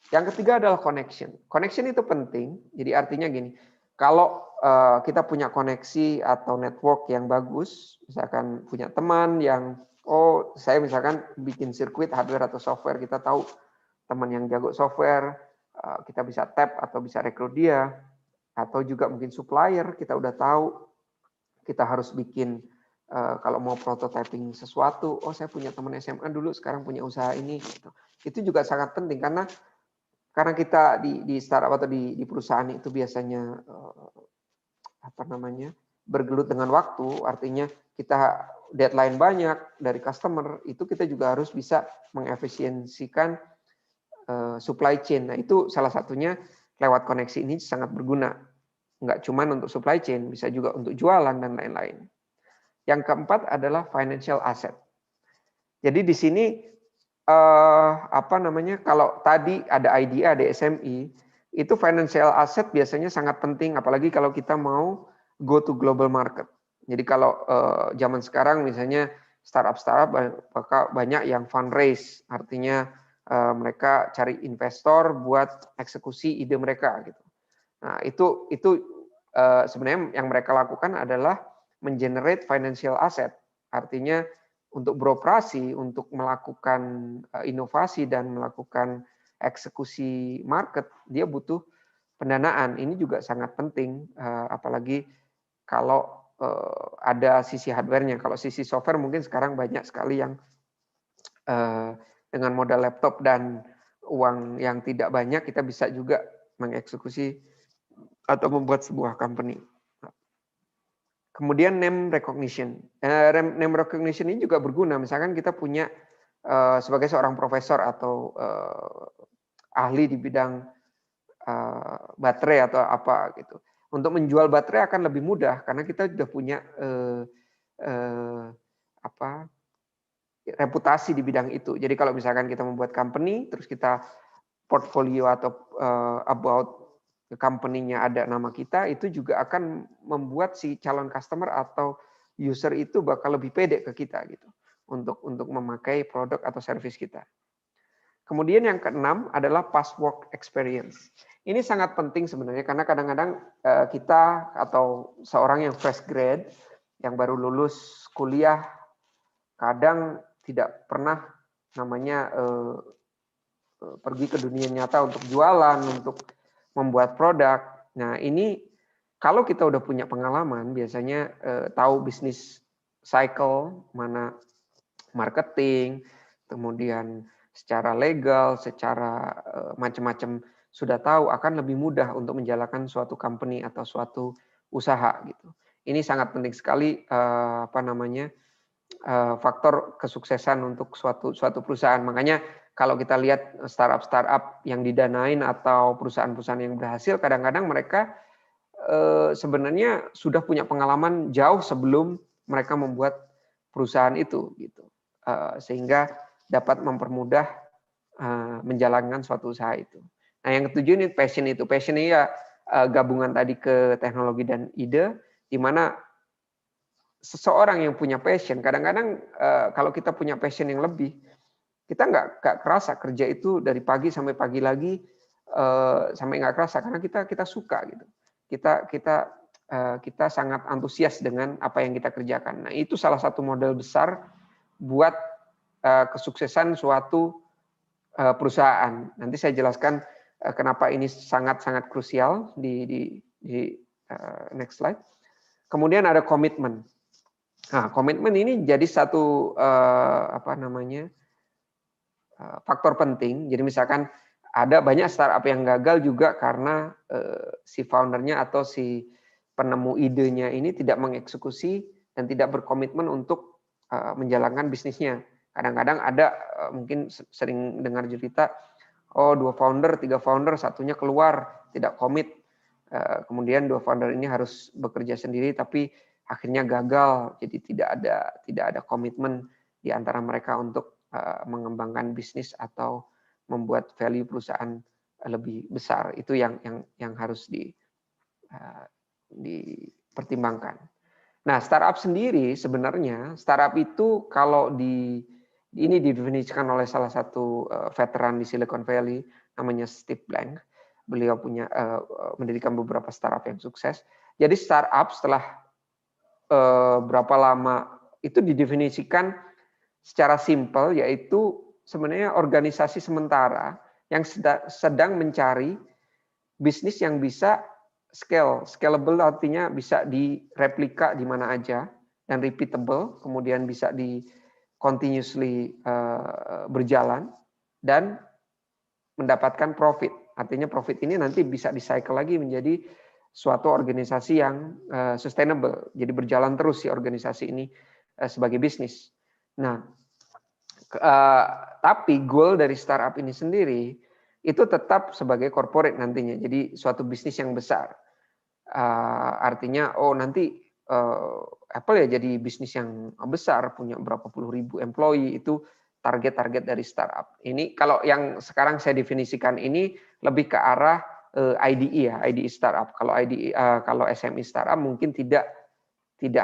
Yang ketiga adalah connection. Connection itu penting. Jadi artinya gini, kalau kita punya koneksi atau network yang bagus, misalkan punya teman yang, saya misalkan bikin sirkuit hardware atau software, kita tahu teman yang jago software, kita bisa tap atau bisa rekrut dia. atau juga mungkin supplier, kita udah tahu kita harus bikin kalau mau prototyping sesuatu, oh saya punya teman SMA dulu sekarang punya usaha ini gitu. Itu juga sangat penting karena kita di startup atau di perusahaan itu biasanya apa namanya bergelut dengan waktu, artinya kita deadline banyak dari customer, itu kita juga harus bisa mengefisiensikan supply chain. Nah itu salah satunya lewat koneksi ini sangat berguna. Nggak cuma untuk supply chain, bisa juga untuk jualan dan lain-lain. Yang keempat adalah financial asset. Jadi di sini apa namanya? Kalau tadi ada IDA, ada SME, itu financial asset biasanya sangat penting, apalagi kalau kita mau go to global market. Jadi kalau zaman sekarang misalnya startup banyak yang fundraise, artinya mereka cari investor buat eksekusi ide mereka gitu. Nah itu sebenarnya yang mereka lakukan adalah mengenerate financial asset, artinya untuk beroperasi, untuk melakukan inovasi dan melakukan eksekusi market, dia butuh pendanaan. Ini juga sangat penting, apalagi kalau ada sisi hardware-nya. Kalau sisi software mungkin sekarang banyak sekali yang dengan modal laptop dan uang yang tidak banyak, kita bisa juga mengeksekusi atau membuat sebuah company. Kemudian name recognition. Name recognition ini juga berguna. Misalkan kita punya sebagai seorang profesor atau ahli di bidang baterai atau apa gitu. Untuk menjual baterai akan lebih mudah karena kita sudah punya reputasi di bidang itu. Jadi kalau misalkan kita membuat company, terus kita portfolio atau about company-nya ada nama kita, itu juga akan membuat si calon customer atau user itu bakal lebih pede ke kita gitu untuk memakai produk atau service kita. Kemudian yang keenam adalah past work experience. Ini sangat penting sebenarnya karena kadang-kadang kita atau seorang yang fresh grad yang baru lulus kuliah kadang tidak pernah namanya pergi ke dunia nyata untuk jualan, untuk membuat produk. Nah ini kalau kita udah punya pengalaman, biasanya tahu bisnis cycle, mana marketing, kemudian secara legal, secara macam-macam sudah tahu, akan lebih mudah untuk menjalankan suatu company atau suatu usaha gitu. Ini sangat penting sekali faktor kesuksesan untuk suatu perusahaan. Makanya kalau kita lihat startup yang didanain atau perusahaan-perusahaan yang berhasil, kadang-kadang mereka sebenarnya sudah punya pengalaman jauh sebelum mereka membuat perusahaan itu, gitu, sehingga dapat mempermudah menjalankan suatu usaha itu. Nah, yang ketujuh ini passion itu. Passion ini ya gabungan tadi ke teknologi dan ide, di mana seseorang yang punya passion, kadang-kadang kalau kita punya passion yang lebih, kita nggak kerasa kerja itu dari pagi sampai pagi lagi sampai nggak kerasa karena kita suka gitu. Kita sangat antusias dengan apa yang kita kerjakan. Nah itu salah satu model besar buat kesuksesan suatu perusahaan. Nanti saya jelaskan kenapa ini sangat krusial di next slide. Kemudian ada komitmen. Nah komitmen ini jadi satu faktor penting. Jadi misalkan ada banyak startup yang gagal juga karena si foundernya atau si penemu idenya ini tidak mengeksekusi dan tidak berkomitmen untuk menjalankan bisnisnya. Kadang-kadang ada mungkin sering dengar cerita, 2 founder, 3 founder, satunya keluar tidak komit. Kemudian 2 founder ini harus bekerja sendiri tapi akhirnya gagal. Jadi tidak ada komitmen di antara mereka untuk mengembangkan bisnis atau membuat value perusahaan lebih besar. Itu yang harus dipertimbangkan. Nah, startup sendiri sebenarnya startup itu kalau ini didefinisikan oleh salah satu veteran di Silicon Valley namanya Steve Blank. Beliau mendirikan beberapa startup yang sukses. Jadi startup setelah berapa lama itu didefinisikan secara simpel, yaitu sebenarnya organisasi sementara yang sedang mencari bisnis yang bisa scalable artinya bisa direplika di mana aja dan repeatable, kemudian bisa di continuously berjalan dan mendapatkan profit. Artinya profit ini nanti bisa di-cycle lagi menjadi suatu organisasi yang sustainable. Jadi berjalan terus si organisasi ini sebagai bisnis. Nah, tapi goal dari startup ini sendiri itu tetap sebagai corporate nantinya. Jadi suatu bisnis yang besar. Artinya nanti Apple ya jadi bisnis yang besar, punya berapa puluh ribu employee, itu target-target dari startup. Ini kalau yang sekarang saya definisikan ini lebih ke arah IDE ya, IDE startup. Kalau IDE kalau SME startup mungkin tidak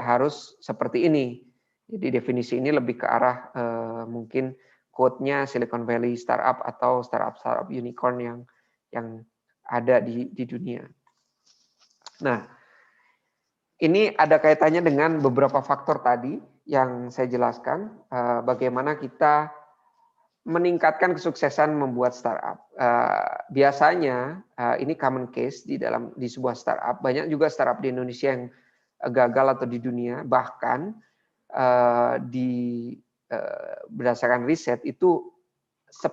harus seperti ini. Jadi definisi ini lebih ke arah mungkin quote-nya Silicon Valley startup atau startup unicorn yang ada di dunia. Nah, ini ada kaitannya dengan beberapa faktor tadi yang saya jelaskan, bagaimana kita meningkatkan kesuksesan membuat startup. Biasanya ini common case di sebuah startup. Banyak juga startup di Indonesia yang gagal atau di dunia, bahkan berdasarkan riset itu 10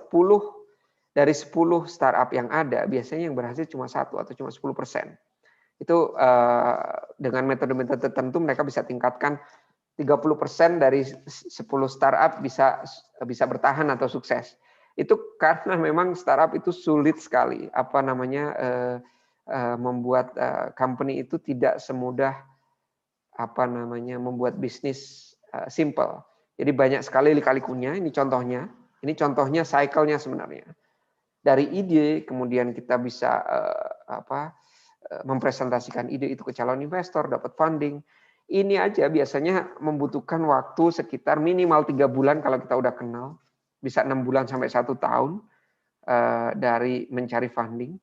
dari 10 startup yang ada biasanya yang berhasil cuma 1 atau cuma 10%. Itu dengan metode-metode tertentu mereka bisa tingkatkan 30% dari 10 startup bisa bertahan atau sukses. Itu karena memang startup itu sulit sekali membuat company itu tidak semudah membuat bisnis simple. Jadi banyak sekali lika-likunya. Ini contohnya cycle-nya sebenarnya. Dari ide kemudian kita bisa mempresentasikan ide itu ke calon investor, dapat funding. Ini aja biasanya membutuhkan waktu sekitar minimal 3 bulan kalau kita udah kenal, bisa 6 bulan sampai 1 tahun dari mencari funding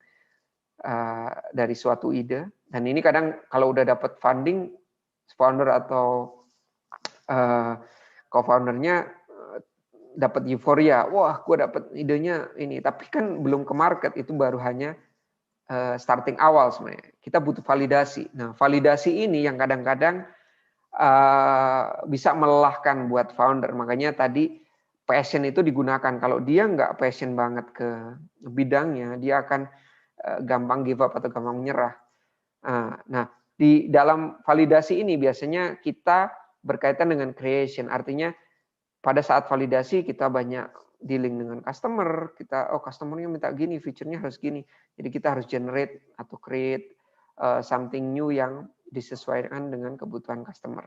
dari suatu ide. Dan ini kadang kalau udah dapat funding, founder atau co-foundernya dapat euforia, wah gue dapat idenya ini, tapi kan belum ke market, itu baru hanya starting awal sebenarnya. Kita butuh validasi. Nah, validasi ini yang kadang-kadang bisa melelahkan buat founder. Makanya tadi passion itu digunakan. Kalau dia nggak passion banget ke bidangnya, dia akan gampang give up atau gampang menyerah. Nah, di dalam validasi ini biasanya kita berkaitan dengan creation. Artinya pada saat validasi kita banyak dealing dengan customer, customernya minta gini, feature-nya harus gini. Jadi kita harus generate atau create something new yang disesuaikan dengan kebutuhan customer.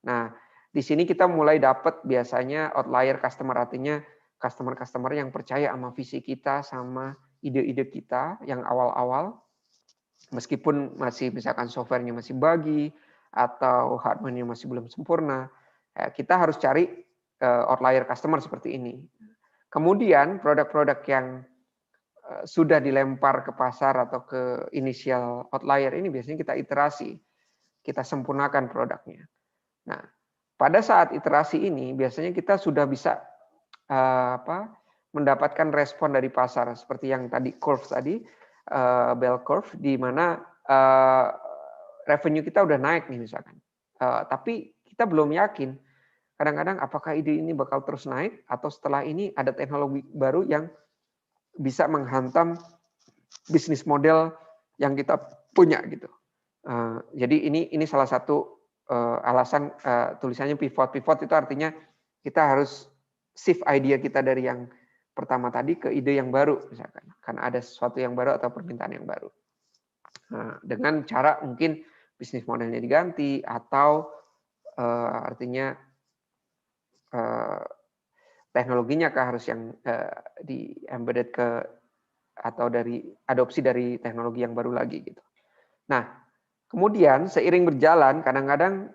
Nah, di sini kita mulai dapat biasanya outlier customer, artinya customer yang percaya sama visi kita, sama ide-ide kita yang awal-awal, meskipun masih misalkan software-nya masih buggy atau hardware-nya masih belum sempurna, kita harus cari outlier customer seperti ini. Kemudian produk-produk yang sudah dilempar ke pasar atau ke initial outlier ini biasanya kita iterasi, kita sempurnakan produknya. Nah, pada saat iterasi ini biasanya kita sudah bisa mendapatkan respon dari pasar seperti yang tadi curve tadi, bell curve, di mana revenue kita udah naik nih misalkan, tapi kita belum yakin. Kadang-kadang apakah ide ini bakal terus naik atau setelah ini ada teknologi baru yang bisa menghantam bisnis model yang kita punya gitu. Jadi ini salah satu alasan tulisannya pivot. Pivot itu artinya kita harus shift idea kita dari yang pertama tadi ke ide yang baru misalkan. Karena ada sesuatu yang baru atau permintaan yang baru. Dengan cara mungkin bisnis modelnya diganti atau artinya teknologinya harus yang di embedded ke atau dari adopsi dari teknologi yang baru lagi gitu. Nah, kemudian seiring berjalan kadang-kadang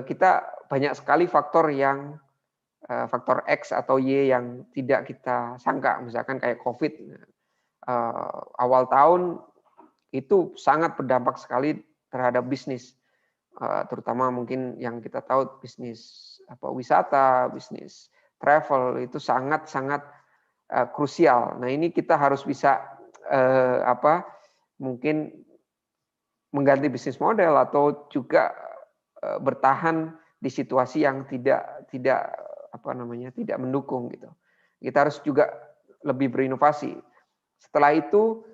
kita banyak sekali faktor X atau Y yang tidak kita sangka, misalkan kayak COVID. Awal tahun itu sangat berdampak sekali terhadap bisnis, terutama mungkin yang kita tahu bisnis wisata, bisnis travel itu sangat-sangat krusial. Nah, ini kita harus bisa mungkin mengganti bisnis model atau juga bertahan di situasi yang tidak mendukung gitu. Kita harus juga lebih berinovasi. Setelah itu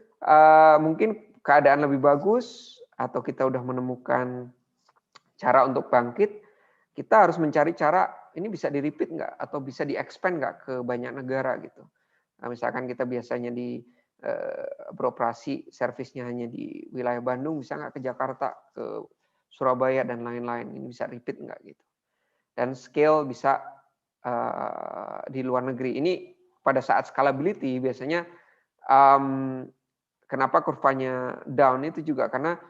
mungkin keadaan lebih bagus atau kita udah menemukan cara untuk bangkit, kita harus mencari cara ini bisa di-repeat nggak atau bisa di-expand nggak ke banyak negara gitu. Nah, misalkan kita biasanya beroperasi servisnya hanya di wilayah Bandung, bisa nggak ke Jakarta, ke Surabaya dan lain-lain. Ini bisa repeat nggak gitu. Dan scale bisa di luar negeri. Ini pada saat scalability biasanya kenapa kurvanya down itu juga karena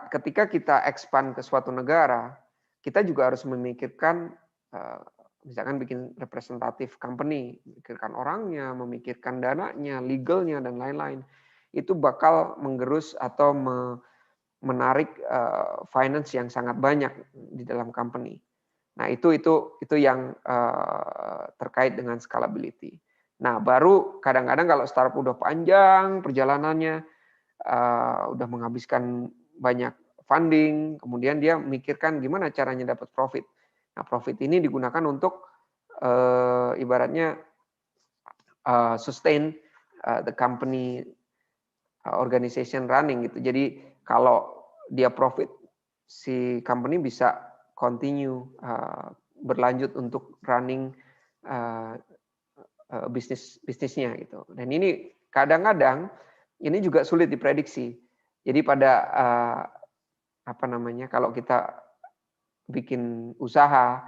ketika kita expand ke suatu negara, kita juga harus memikirkan misalkan bikin representatif company, memikirkan orangnya, memikirkan dananya, legalnya dan lain-lain. Itu bakal menggerus atau menarik finance yang sangat banyak di dalam company. Nah, itu yang terkait dengan scalability. Nah, baru kadang-kadang kalau startup udah panjang perjalanannya, udah menghabiskan banyak funding, kemudian dia memikirkan gimana caranya dapat profit. Nah, profit ini digunakan untuk ibaratnya sustain the company organization running gitu. Jadi kalau dia profit, si company bisa continue berlanjut untuk running bisnisnya gitu. Dan ini kadang-kadang ini juga sulit diprediksi. Jadi pada kalau kita bikin usaha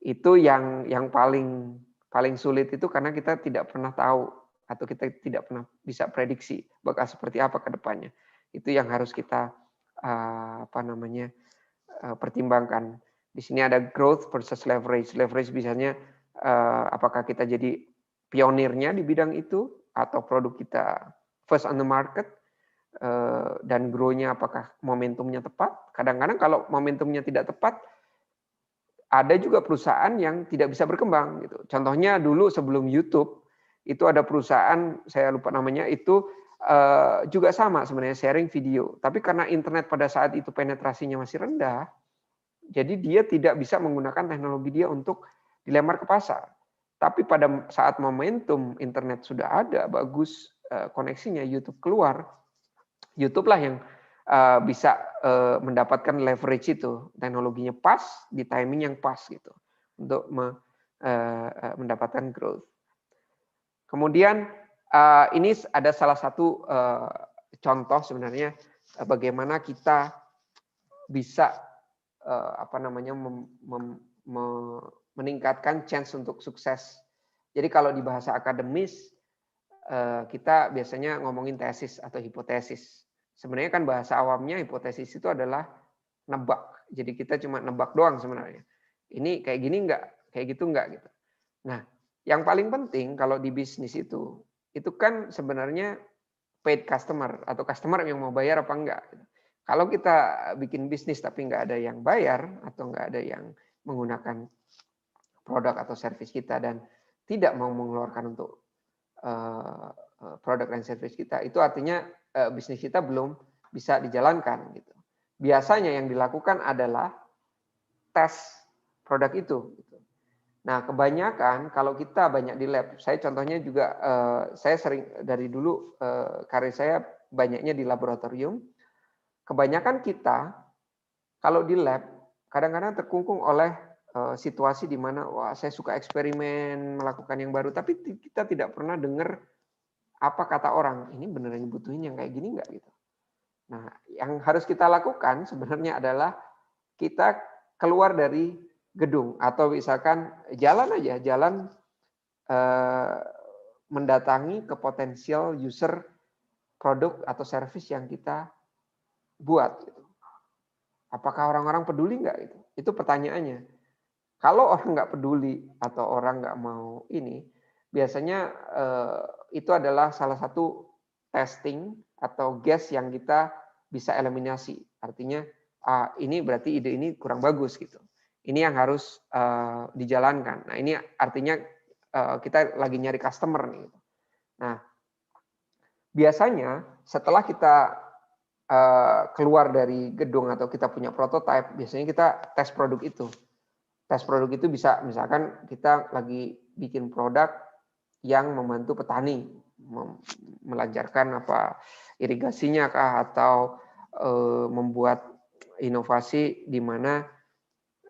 itu yang paling sulit itu karena kita tidak pernah tahu atau kita tidak pernah bisa prediksi bakal seperti apa ke depannya. Itu yang harus kita pertimbangkan. Di sini ada growth versus leverage. Leverage biasanya apakah kita jadi pionirnya di bidang itu atau produk kita first on the market, dan grow-nya apakah momentumnya tepat. Kadang-kadang kalau momentumnya tidak tepat, ada juga perusahaan yang tidak bisa berkembang gitu. Contohnya dulu sebelum YouTube itu ada perusahaan, saya lupa namanya, itu juga sama sebenarnya sharing video. Tapi karena internet pada saat itu penetrasinya masih rendah, jadi dia tidak bisa menggunakan teknologi dia untuk dilempar ke pasar. Tapi pada saat momentum internet sudah ada, bagus koneksinya, YouTube keluar, YouTube lah yang bisa mendapatkan leverage itu, teknologinya pas di timing yang pas gitu untuk mendapatkan growth. Kemudian ini ada salah satu contoh sebenarnya bagaimana kita bisa meningkatkan chance untuk sukses. Jadi kalau di bahasa akademis kita biasanya ngomongin tesis atau hipotesis. Sebenarnya kan bahasa awamnya hipotesis itu adalah nebak. Jadi kita cuma nebak doang sebenarnya. Ini kayak gini enggak, kayak gitu enggak gitu. Nah, yang paling penting kalau di bisnis itu kan sebenarnya paid customer atau customer yang mau bayar apa enggak. Kalau kita bikin bisnis tapi nggak ada yang bayar atau nggak ada yang menggunakan produk atau service kita dan tidak mau mengeluarkan untuk produk dan service kita, itu artinya bisnis kita belum bisa dijalankan gitu. Biasanya yang dilakukan adalah tes produk itu. Nah, kebanyakan kalau kita banyak di lab, saya contohnya juga saya sering dari dulu karir saya banyaknya di laboratorium. Kebanyakan kita kalau di lab kadang-kadang terkungkung oleh situasi di mana wah saya suka eksperimen melakukan yang baru, tapi kita tidak pernah dengar apa kata orang, ini beneran butuhin yang kayak gini nggak gitu. Nah, yang harus kita lakukan sebenarnya adalah kita keluar dari gedung atau misalkan jalan mendatangi ke potensial user produk atau service yang kita buat. Gitu. Apakah orang-orang peduli nggak itu? Itu pertanyaannya. Kalau orang nggak peduli atau orang nggak mau ini, biasanya itu adalah salah satu testing atau guess yang kita bisa eliminasi. Artinya ini berarti ide ini kurang bagus gitu. Ini yang harus dijalankan. Nah ini artinya kita lagi nyari customer nih. Nah biasanya setelah kita keluar dari gedung atau kita punya prototype, biasanya kita tes produk itu. Tes produk itu bisa misalkan kita lagi bikin produk yang membantu petani melancarkan irigasinya kah, atau membuat inovasi di mana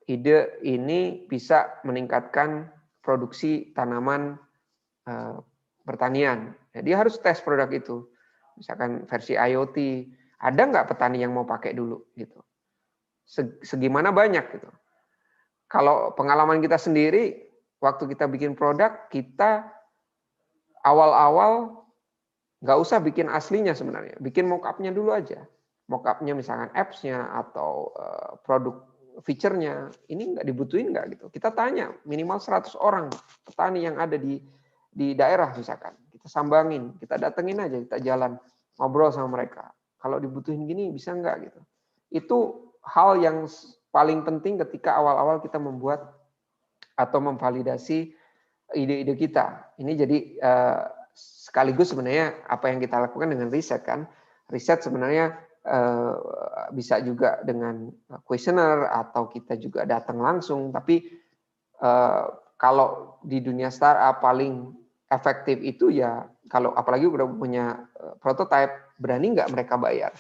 ide ini bisa meningkatkan produksi tanaman pertanian. Jadi harus tes produk itu. Misalkan versi IoT, ada nggak petani yang mau pakai dulu gitu. Segimana banyak gitu. Kalau pengalaman kita sendiri, waktu kita bikin produk, kita awal-awal nggak usah bikin aslinya sebenarnya, bikin mock-up-nya dulu aja. Mock-up-nya misalkan apps-nya atau produk feature-nya, ini nggak dibutuhin nggak gitu. Kita tanya minimal 100 orang petani yang ada di daerah misalkan. Kita sambangin, kita datengin aja, kita jalan, ngobrol sama mereka. Kalau dibutuhin gini bisa nggak gitu. Itu hal yang paling penting ketika awal-awal kita membuat atau memvalidasi ide-ide kita. Ini jadi sekaligus sebenarnya apa yang kita lakukan dengan riset kan. Riset sebenarnya bisa juga dengan kuesioner atau kita juga datang langsung. Tapi kalau di dunia startup paling efektif itu ya kalau apalagi udah punya prototype, berani nggak mereka bayar?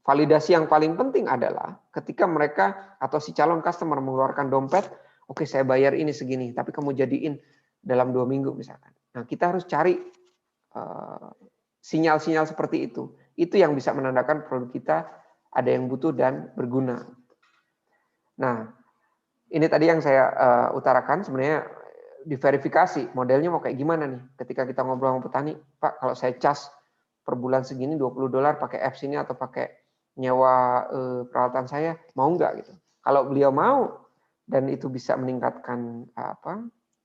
Validasi yang paling penting adalah ketika mereka atau si calon customer mengeluarkan dompet, oke saya bayar ini segini, tapi kamu jadiin dalam 2 minggu misalkan. Nah kita harus cari sinyal-sinyal seperti itu. Itu yang bisa menandakan produk kita ada yang butuh dan berguna. Nah ini tadi yang saya utarakan sebenarnya diverifikasi modelnya mau kayak gimana nih. Ketika kita ngobrol sama petani, Pak kalau saya cas per bulan segini $20 pakai apps ini atau pakai nyewa peralatan saya, mau nggak gitu. Kalau beliau mau dan itu bisa meningkatkan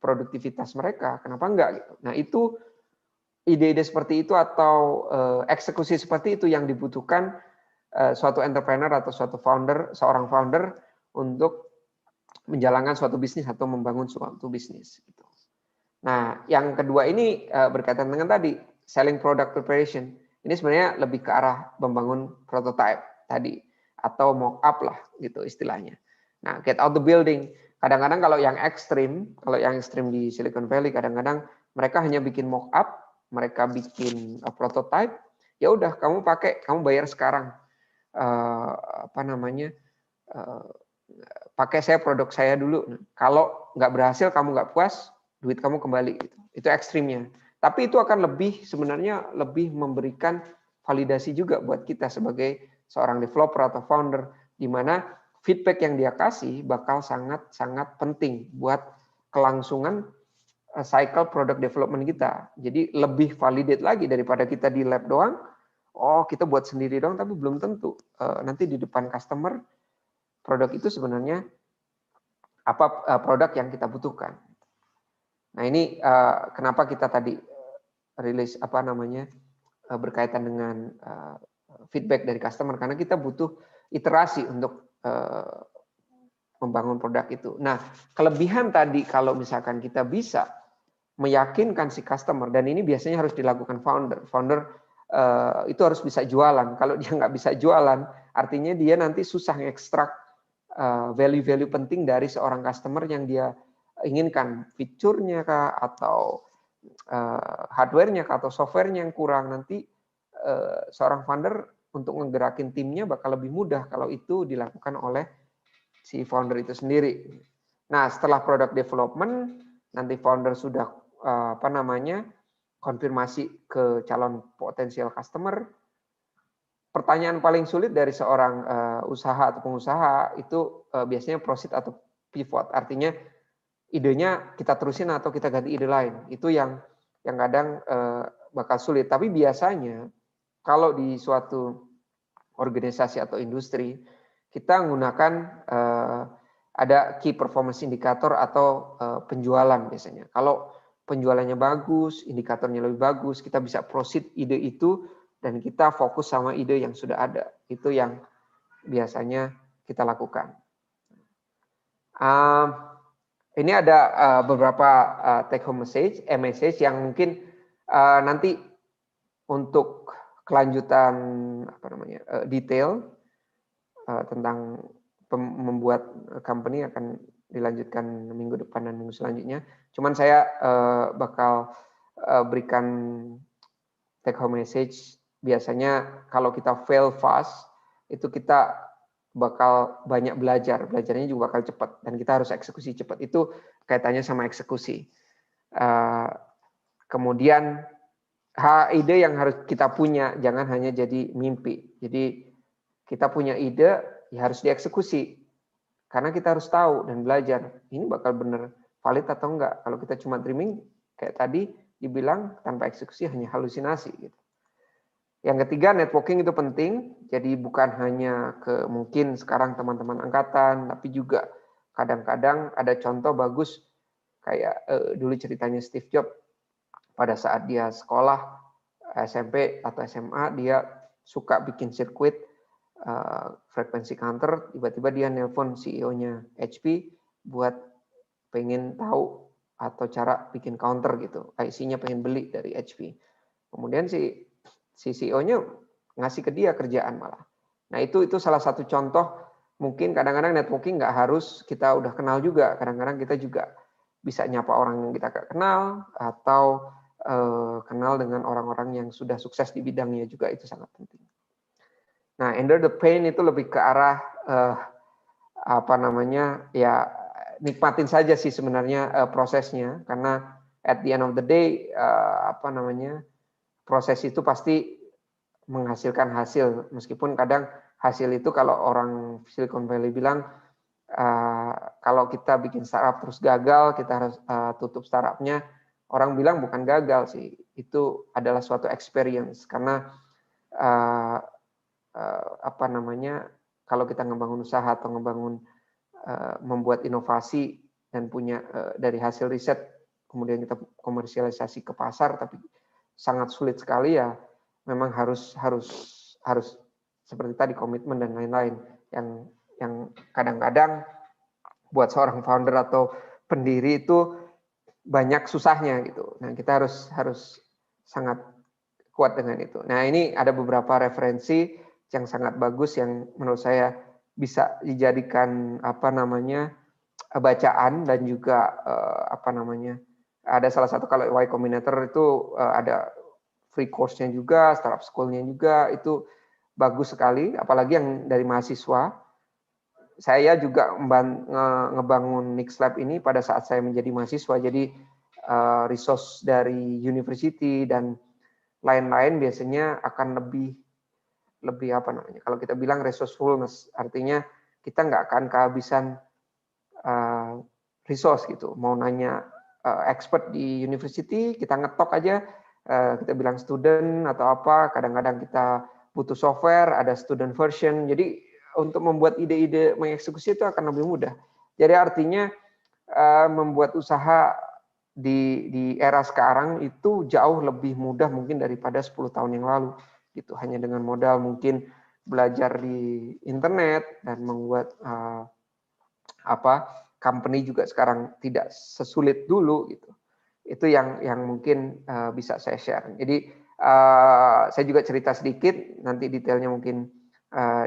produktivitas mereka, kenapa enggak gitu. Nah itu ide-ide seperti itu atau eksekusi seperti itu yang dibutuhkan suatu entrepreneur atau seorang founder untuk menjalankan suatu bisnis atau membangun suatu bisnis. Nah yang kedua ini berkaitan dengan tadi selling product preparation. Ini sebenarnya lebih ke arah membangun prototype tadi atau mock up lah gitu istilahnya. Nah, get out the building. Kadang-kadang kalau yang ekstrim di Silicon Valley kadang-kadang mereka hanya bikin mock up, mereka bikin prototype, ya udah kamu bayar sekarang. Pakai saya produk saya dulu. Kalau nggak berhasil kamu nggak puas, duit kamu kembali gitu. Itu ekstrimnya. Tapi itu akan sebenarnya lebih memberikan validasi juga buat kita sebagai seorang developer atau founder, di mana feedback yang dia kasih bakal sangat-sangat penting buat kelangsungan cycle product development kita. Jadi lebih validate lagi daripada kita di lab doang, kita buat sendiri doang, tapi belum tentu nanti di depan customer produk itu sebenarnya apa produk yang kita butuhkan. Nah ini kenapa kita tadi rilis berkaitan dengan feedback dari customer, karena kita butuh iterasi untuk membangun produk itu. Nah kelebihan tadi kalau misalkan kita bisa meyakinkan si customer, dan ini biasanya harus dilakukan founder itu harus bisa jualan. Kalau dia nggak bisa jualan, artinya dia nanti susah ngekstrak value-value penting dari seorang customer yang dia inginkan, fiturnya kah atau hardware-nya atau software-nya yang kurang. Nanti seorang founder untuk menggerakin timnya bakal lebih mudah kalau itu dilakukan oleh si founder itu sendiri. Nah, setelah product development, nanti founder sudah konfirmasi ke calon potensial customer. Pertanyaan paling sulit dari seorang usaha atau pengusaha itu biasanya proceed atau pivot. Artinya idenya kita terusin atau kita ganti ide lain. Itu yang kadang bakal sulit. Tapi biasanya kalau di suatu organisasi atau industri, kita menggunakan ada key performance indicator atau penjualan biasanya. Kalau penjualannya bagus, indikatornya lebih bagus, kita bisa proceed ide itu dan kita fokus sama ide yang sudah ada. Itu yang biasanya kita lakukan. Ini ada beberapa take home message yang mungkin nanti untuk kelanjutan detail tentang membuat company akan dilanjutkan minggu depan dan minggu selanjutnya. Cuman saya bakal berikan take home message. Biasanya kalau kita fail fast itu kita bakal banyak belajar, belajarnya juga bakal cepat dan kita harus eksekusi cepat. Itu kaitannya sama eksekusi. Kemudian ide yang harus kita punya jangan hanya jadi mimpi. Jadi kita punya ide ya harus dieksekusi karena kita harus tahu dan belajar ini bakal benar valid atau enggak. Kalau kita cuma dreaming kayak tadi dibilang tanpa eksekusi hanya halusinasi gitu. Yang ketiga, networking itu penting. Jadi bukan hanya ke mungkin sekarang teman-teman angkatan, tapi juga kadang-kadang ada contoh bagus kayak dulu ceritanya Steve Jobs pada saat dia sekolah SMP atau SMA dia suka bikin sirkuit frekuensi counter, tiba-tiba dia nelpon CEO-nya HP buat pengen tahu atau cara bikin counter gitu. IC-nya pengen beli dari HP. Kemudian si CEO-nya ngasih ke dia kerjaan malah. Nah itu salah satu contoh. Mungkin kadang-kadang networking nggak harus kita udah kenal juga. Kadang-kadang kita juga bisa nyapa orang yang kita nggak kenal atau kenal dengan orang-orang yang sudah sukses di bidangnya juga, itu sangat penting. Nah, endure the pain itu lebih ke arah ya nikmatin saja sih sebenarnya prosesnya, karena at the end of the day proses itu pasti menghasilkan hasil, meskipun kadang hasil itu kalau orang Silicon Valley bilang kalau kita bikin startup terus gagal, kita harus tutup startupnya. Orang bilang bukan gagal sih, itu adalah suatu experience karena kalau kita ngebangun usaha atau membuat inovasi dan punya dari hasil riset kemudian kita komersialisasi ke pasar tapi sangat sulit sekali ya, memang harus seperti tadi komitmen dan lain-lain yang kadang-kadang buat seorang founder atau pendiri itu banyak susahnya gitu. Nah, kita harus sangat kuat dengan itu. Nah, ini ada beberapa referensi yang sangat bagus yang menurut saya bisa dijadikan bacaan dan juga ada salah satu kalau Y Combinator itu ada free course-nya juga, startup school-nya juga, itu bagus sekali, apalagi yang dari mahasiswa. Saya juga ngebangun Nix Lab ini pada saat saya menjadi mahasiswa, jadi resource dari university dan lain-lain biasanya akan lebih kalau kita bilang resourcefulness, artinya kita nggak akan kehabisan resource gitu. Mau nanya expert di university, kita ngetok aja, kita bilang student atau apa, kadang-kadang kita butuh software, ada student version, jadi untuk membuat ide-ide mengeksekusi itu akan lebih mudah. Jadi artinya membuat usaha di era sekarang itu jauh lebih mudah mungkin daripada 10 tahun yang lalu. Gitu. Hanya dengan modal mungkin belajar di internet dan membuat company juga sekarang tidak sesulit dulu gitu. Itu yang mungkin bisa saya share. Jadi saya juga cerita sedikit, nanti detailnya mungkin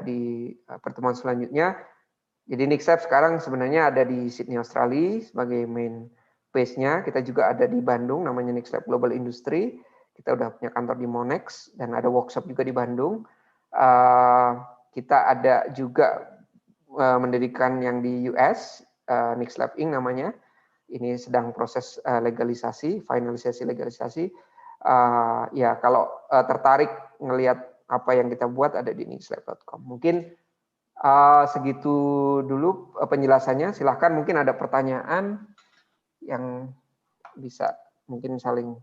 di pertemuan selanjutnya. Jadi Nix Lab sekarang sebenarnya ada di Sydney, Australia sebagai main base-nya. Kita juga ada di Bandung, namanya Nix Lab Global Industry. Kita udah punya kantor di Monex dan ada workshop juga di Bandung. Kita ada juga mendirikan yang di US, Nix Lab Inc. namanya. Ini sedang proses legalisasi, finalisasi legalisasi. Ya kalau tertarik ngelihat apa yang kita buat ada di nixlab.com. Mungkin segitu dulu penjelasannya. Silahkan mungkin ada pertanyaan yang bisa mungkin saling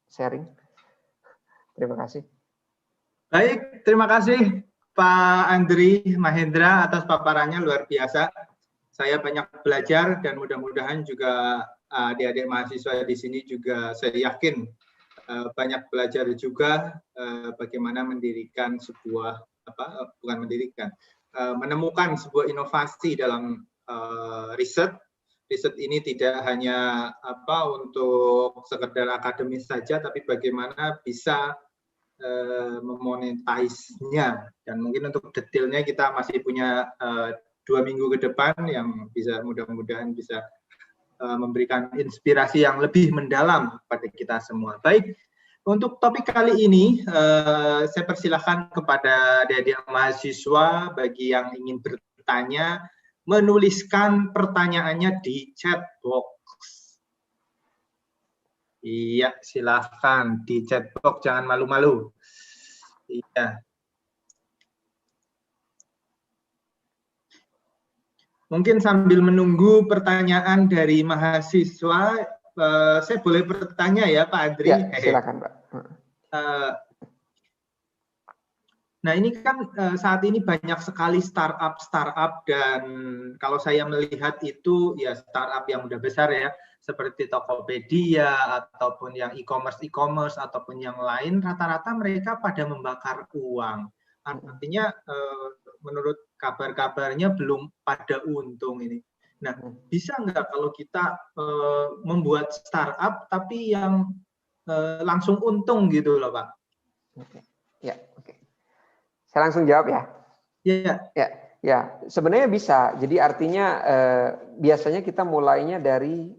sharing. Terima kasih. Baik, terima kasih Pak Andri Mahendra atas paparannya, luar biasa. Saya banyak belajar dan mudah-mudahan juga adik-adik mahasiswa di sini juga saya yakin banyak belajar juga bagaimana mendirikan sebuah menemukan sebuah inovasi dalam riset. Riset ini tidak hanya untuk sekedar akademis saja, tapi bagaimana bisa memonetize-nya, dan mungkin untuk detailnya kita masih punya 2 minggu ke depan yang bisa mudah-mudahan bisa memberikan inspirasi yang lebih mendalam pada kita semua. Baik, untuk topik kali ini saya persilahkan kepada adik-adik mahasiswa bagi yang ingin bertanya menuliskan pertanyaannya di chat box. Iya, silahkan di chat box, jangan malu-malu. Iya. Mungkin sambil menunggu pertanyaan dari mahasiswa, saya boleh bertanya ya Pak Andri? Ya, silakan Pak. Nah ini kan saat ini banyak sekali startup dan kalau saya melihat itu ya startup yang udah besar ya, seperti Tokopedia ataupun yang e-commerce ataupun yang lain, rata-rata mereka pada membakar uang. Artinya menurut kabar-kabarnya belum pada untung ini. Nah, bisa nggak kalau kita membuat startup tapi yang langsung untung gitu loh Pak? Ya, oke. Saya langsung jawab ya. Iya. Ya, sebenarnya bisa. Jadi artinya biasanya kita mulainya dari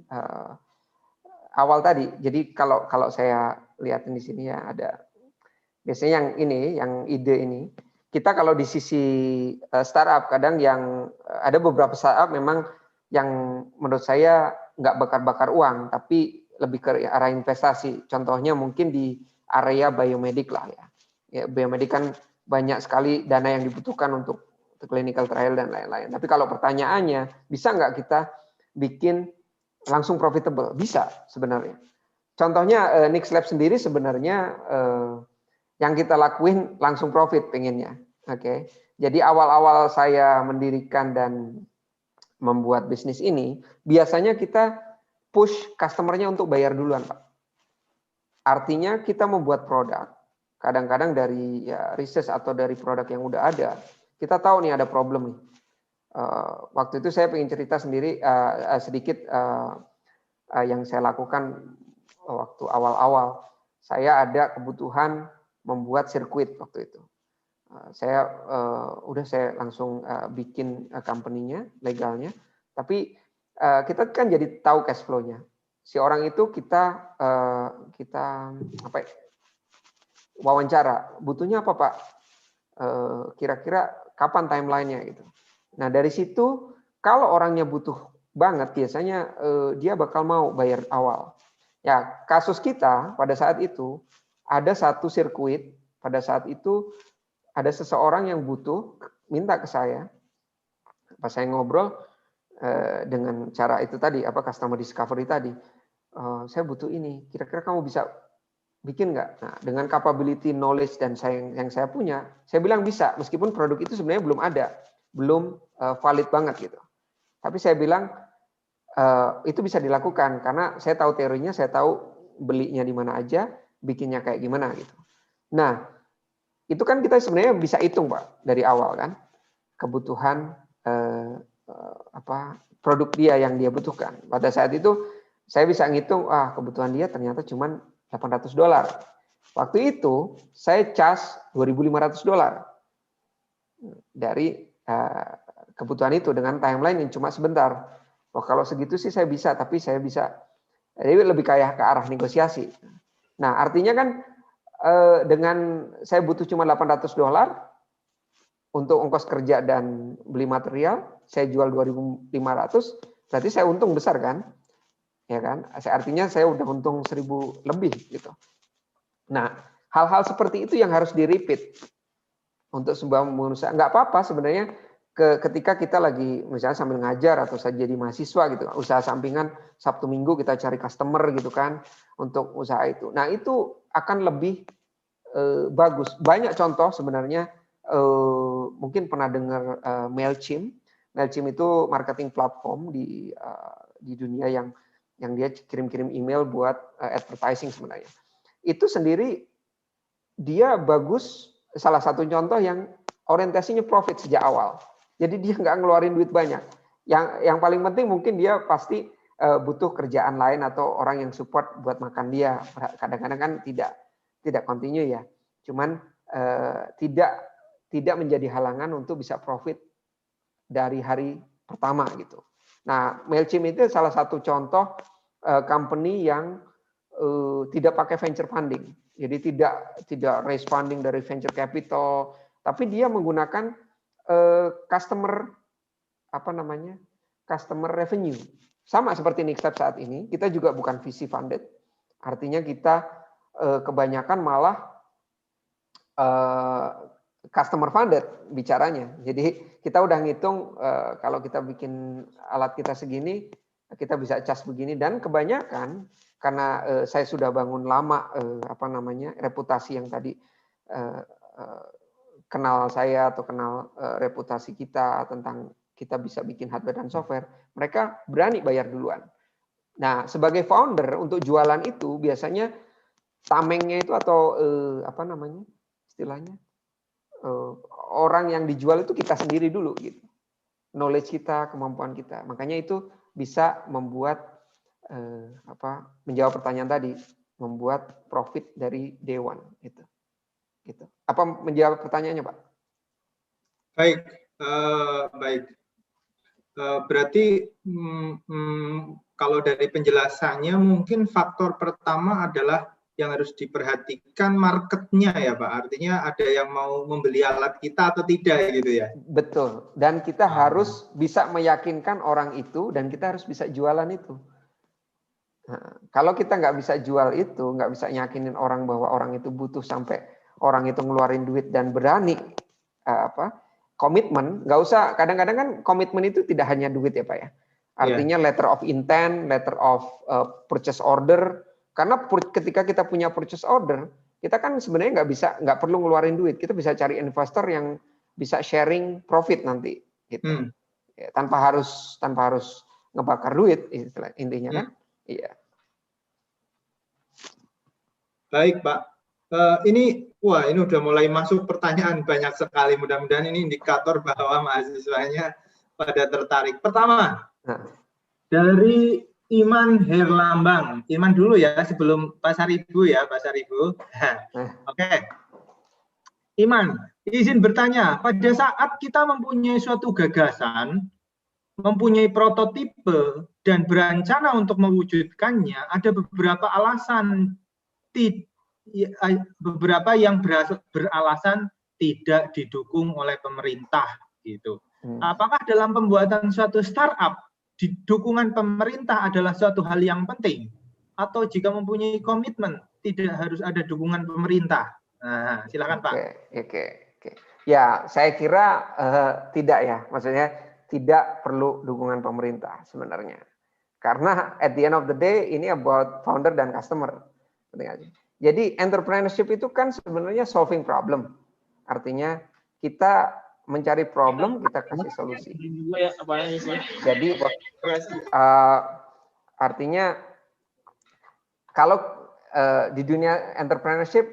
awal tadi. Jadi kalau saya lihatin di sini ya ada biasanya yang ini, yang ide ini. Kita kalau di sisi startup kadang yang ada beberapa startup memang yang menurut saya nggak bakar-bakar uang, tapi lebih ke arah investasi. Contohnya mungkin di area biomedik lah ya. Ya, biomedik kan banyak sekali dana yang dibutuhkan untuk clinical trial dan lain-lain. Tapi kalau pertanyaannya, bisa nggak kita bikin langsung profitable? Bisa sebenarnya. Contohnya Nix Lab sendiri sebenarnya yang kita lakuin langsung profit pengennya. Oke. Jadi awal-awal saya mendirikan dan membuat bisnis ini, biasanya kita push customer-nya untuk bayar duluan, Pak. Artinya kita membuat produk, kadang-kadang dari ya, research atau dari produk yang udah ada, kita tahu nih ada problem nih. Waktu itu saya pengen cerita sendiri sedikit yang saya lakukan waktu awal-awal. Saya ada kebutuhan membuat sirkuit waktu itu. Saya langsung bikin company-nya, legalnya. Tapi kita kan jadi tahu cash flow-nya. Si orang itu kita apa? Wawancara. Butuhnya apa Pak? Kira-kira kapan timeline-nya gitu. Nah dari situ kalau orangnya butuh banget biasanya dia bakal mau bayar awal. Ya kasus kita pada saat itu ada satu sirkuit pada saat itu ada seseorang yang butuh minta ke saya. Pas saya ngobrol dengan cara itu tadi apa customer discovery tadi, saya butuh ini. Kira-kira kamu bisa bikin nggak? Nah, dengan capability, knowledge dan yang saya punya, saya bilang bisa. Meskipun produk itu sebenarnya belum ada, belum valid banget gitu. Tapi saya bilang itu bisa dilakukan karena saya tahu teorinya, saya tahu belinya di mana aja, bikinnya kayak gimana gitu. Nah, itu kan kita sebenarnya bisa hitung Pak dari awal kan kebutuhan produk dia yang dia butuhkan. Pada saat itu saya bisa ngitung kebutuhan dia ternyata cuma $800. Waktu itu saya cas $2.500 dari kebutuhan itu dengan timeline yang cuma sebentar. Oh, kalau segitu sih saya bisa, tapi saya bisa jadi lebih kayak ke arah negosiasi. Nah, artinya kan dengan saya butuh cuma $800 untuk ongkos kerja dan beli material, saya jual 2.500, berarti saya untung besar kan? Ya kan? Artinya saya udah untung 1.000 lebih gitu. Nah, hal-hal seperti itu yang harus di-repeat untuk sebuah usaha. Nggak apa-apa sebenarnya ketika kita lagi misalnya sambil ngajar atau saya jadi mahasiswa gitu, usaha sampingan Sabtu Minggu kita cari customer gitu kan untuk usaha itu. Nah, itu akan lebih bagus. Banyak contoh sebenarnya mungkin pernah dengar Mailchimp. Mailchimp itu marketing platform di dunia yang dia kirim-kirim email buat advertising sebenarnya. Itu sendiri dia bagus, salah satu contoh yang orientasinya profit sejak awal. Jadi dia nggak ngeluarin duit banyak. Yang paling penting mungkin dia pasti butuh kerjaan lain atau orang yang support buat makan dia. Kadang-kadang kan tidak continue ya. Cuman tidak menjadi halangan untuk bisa profit dari hari pertama gitu. Nah, Mailchimp itu salah satu contoh company yang tidak pakai venture funding. Jadi tidak raise funding dari venture capital, tapi dia menggunakan customer customer revenue. Sama seperti Nixtep saat ini, kita juga bukan VC funded. Artinya kita kebanyakan malah customer funded bicaranya. Jadi kita udah ngitung kalau kita bikin alat kita segini, kita bisa cas begini, dan kebanyakan karena saya sudah bangun lama reputasi yang tadi kenal saya atau kenal reputasi kita tentang kita bisa bikin hardware dan software, mereka berani bayar duluan. Nah, sebagai founder untuk jualan itu biasanya tamengnya itu atau istilahnya orang yang dijual itu kita sendiri dulu gitu. Knowledge kita, kemampuan kita. Makanya itu bisa membuat menjawab pertanyaan tadi, membuat profit dari day one gitu. Gitu. Apa menjawab pertanyaannya, Pak? Baik, baik. Berarti kalau dari penjelasannya mungkin faktor pertama adalah yang harus diperhatikan marketnya ya Pak. Artinya ada yang mau membeli alat kita atau tidak gitu ya. Betul. Dan kita harus bisa meyakinkan orang itu dan kita harus bisa jualan itu. Nah, kalau kita nggak bisa jual itu, nggak bisa yakinin orang bahwa orang itu butuh sampai orang itu ngeluarin duit dan berani komitmen, nggak usah, kadang-kadang kan komitmen itu tidak hanya duit ya Pak ya. Artinya letter of intent, letter of purchase order, karena ketika kita punya purchase order, kita kan sebenarnya nggak perlu ngeluarin duit, kita bisa cari investor yang bisa sharing profit nanti, gitu. Ya, tanpa harus ngebakar duit, intinya kan. Iya. Baik Pak. Ini udah mulai masuk pertanyaan banyak sekali. Mudah-mudahan ini indikator bahwa mahasiswanya pada tertarik. Pertama, dari Iman Herlambang. Iman dulu ya sebelum Pak Saribu ya, Pak Saribu. Oke. Iman, izin bertanya, pada saat kita mempunyai suatu gagasan, mempunyai prototipe dan berencana untuk mewujudkannya, ada beberapa alasan beberapa yang beralasan tidak didukung oleh pemerintah gitu. Apakah dalam pembuatan suatu startup dukungan pemerintah adalah suatu hal yang penting, atau jika mempunyai komitmen tidak harus ada dukungan pemerintah? Nah, silakan Pak. Oke. Ya, saya kira tidak ya, maksudnya tidak perlu dukungan pemerintah sebenarnya. Karena at the end of the day ini about founder dan customer. Jadi entrepreneurship itu kan sebenarnya solving problem. Artinya kita mencari problem, kita kasih solusi. Jadi artinya kalau di dunia entrepreneurship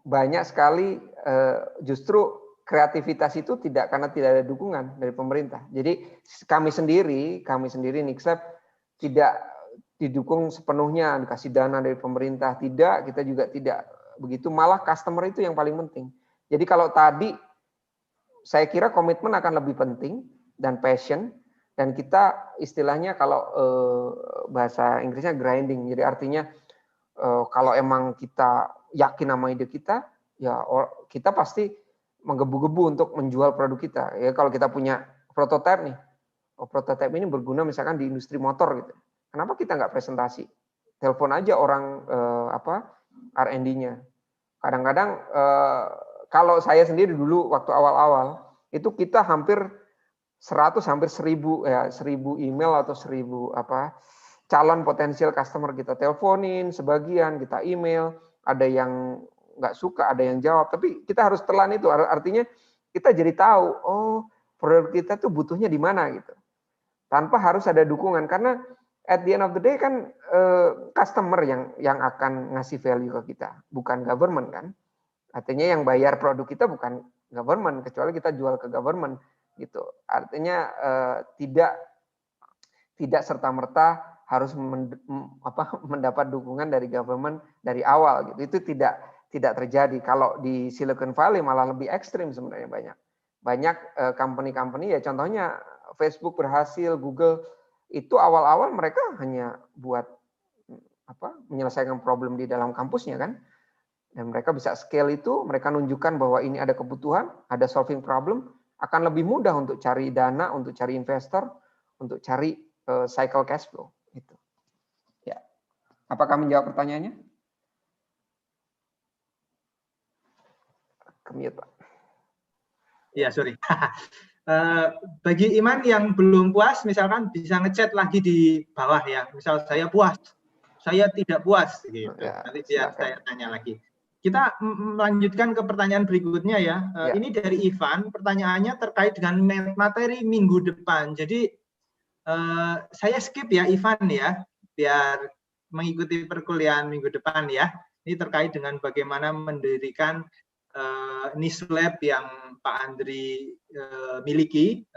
banyak sekali justru kreativitas itu karena tidak ada dukungan dari pemerintah. Jadi kami sendiri Nixtep tidak didukung sepenuhnya, dikasih dana dari pemerintah, tidak, kita juga tidak begitu, malah customer itu yang paling penting. Jadi kalau tadi saya kira komitmen akan lebih penting dan passion, dan kita istilahnya kalau bahasa Inggrisnya grinding, jadi artinya kalau emang kita yakin sama ide kita, ya kita pasti menggebu-gebu untuk menjual produk kita. Ya kalau kita punya prototipe nih, prototipe ini berguna misalkan di industri motor gitu. Kenapa kita nggak presentasi? Telepon aja orang R&D-nya. Kadang-kadang kalau saya sendiri dulu waktu awal-awal itu kita hampir 100 hampir 1000 email atau 1000 calon potensial customer kita teleponin, sebagian kita email, ada yang nggak suka, ada yang jawab, tapi kita harus telan itu. Artinya kita jadi tahu, oh produk kita tuh butuhnya di mana gitu. Tanpa harus ada dukungan, karena at the end of the day kan customer yang akan ngasih value ke kita, bukan government kan. Artinya yang bayar produk kita bukan government, kecuali kita jual ke government gitu. Artinya tidak serta-merta harus mendapat dukungan dari government dari awal gitu. Itu tidak tidak terjadi. Kalau di Silicon Valley malah lebih ekstrim sebenarnya banyak company-company ya, contohnya Facebook berhasil, Google itu awal-awal mereka hanya buat menyelesaikan problem di dalam kampusnya kan, dan mereka bisa scale itu, mereka nunjukkan bahwa ini ada kebutuhan, ada solving problem, akan lebih mudah untuk cari dana, untuk cari investor, untuk cari cycle cash flow. Gitu. Ya, apakah menjawab pertanyaannya? Kemute, Pak. Ya, sorry. Bagi Iman yang belum puas, misalkan bisa ngechat lagi di bawah ya. Misal saya puas, saya tidak puas, gitu. Ya, nanti biar silakan. saya tanya lagi. Kita melanjutkan ke pertanyaan berikutnya ya. Ini dari Ivan, pertanyaannya terkait dengan materi minggu depan. Jadi saya skip ya Ivan ya, biar mengikuti perkuliahan minggu depan ya. Ini terkait dengan bagaimana mendirikan niche lab yang Pak Andri miliki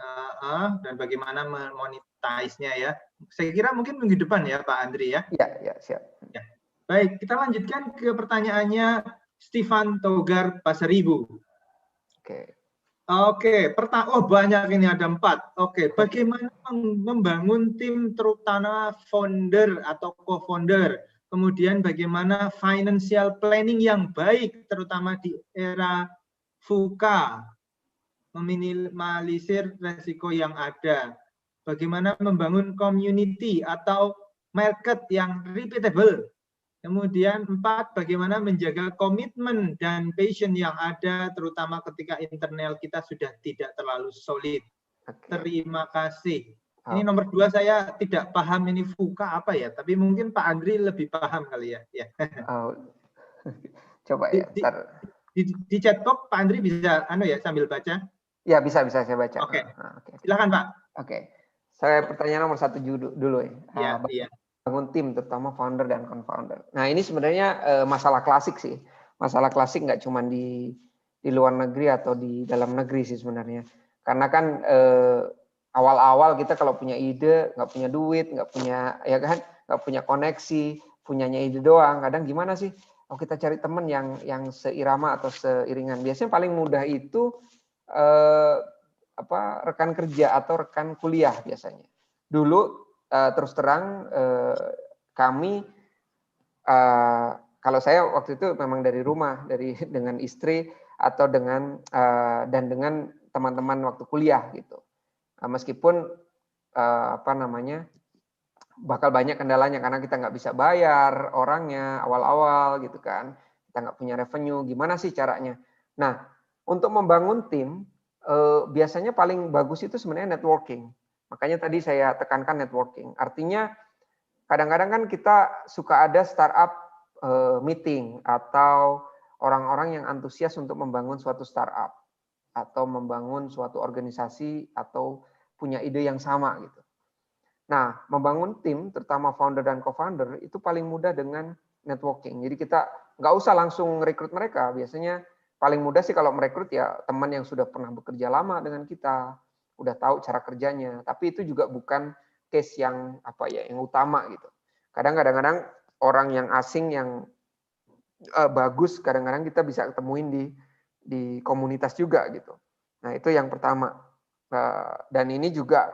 dan bagaimana memonetize-nya ya. Saya kira mungkin minggu depan ya Pak Andri ya. Ya, siap. Ya. Baik, kita lanjutkan ke pertanyaannya Stefan Togar Pasaribu. Oke, banyak ini, ada 4. Oke, bagaimana membangun tim terutama founder atau co-founder, kemudian bagaimana financial planning yang baik terutama di era VUCA, meminimalisir resiko yang ada, bagaimana membangun community atau market yang repeatable. Kemudian 4, bagaimana menjaga komitmen dan passion yang ada, terutama ketika internal kita sudah tidak terlalu solid. Terima kasih. Ini nomor 2 saya tidak paham ini VUCA apa ya, tapi mungkin Pak Andri lebih paham kali ya. Coba ya. Di chat box Pak Andri bisa sambil baca. Ya, bisa saya baca. Oke. Silakan Pak. Oke. Saya pertanyaan nomor 1 dulu ya. Iya. Bangun tim, terutama founder dan co-founder. Nah, ini sebenarnya masalah klasik sih. Masalah klasik nggak cuma di luar negeri atau di dalam negeri sih sebenarnya. Karena kan awal-awal kita kalau punya ide, nggak punya duit, nggak punya koneksi, punyanya ide doang. Kadang gimana sih? Oh, kita cari teman yang seirama atau seiringan. Biasanya paling mudah itu rekan kerja atau rekan kuliah biasanya. Dulu terus terang kami kalau saya waktu itu memang dari rumah, dengan istri atau dengan teman-teman waktu kuliah gitu. Meskipun bakal banyak kendalanya karena kita nggak bisa bayar orangnya awal-awal gitu kan, kita nggak punya revenue, gimana sih caranya? Nah, untuk membangun tim biasanya paling bagus itu sebenarnya networking. Makanya tadi saya tekankan networking. Artinya kadang-kadang kan kita suka ada startup meeting atau orang-orang yang antusias untuk membangun suatu startup atau membangun suatu organisasi atau punya ide yang sama gitu. Nah, membangun tim, terutama founder dan co-founder, itu paling mudah dengan networking. Jadi kita nggak usah langsung rekrut mereka. Biasanya paling mudah sih kalau merekrut ya teman yang sudah pernah bekerja lama dengan kita, udah tahu cara kerjanya. Tapi itu juga bukan case yang yang utama gitu. Kadang-kadang orang yang asing yang bagus, kadang-kadang kita bisa ketemuin di komunitas juga gitu. Nah, itu yang pertama. Dan ini juga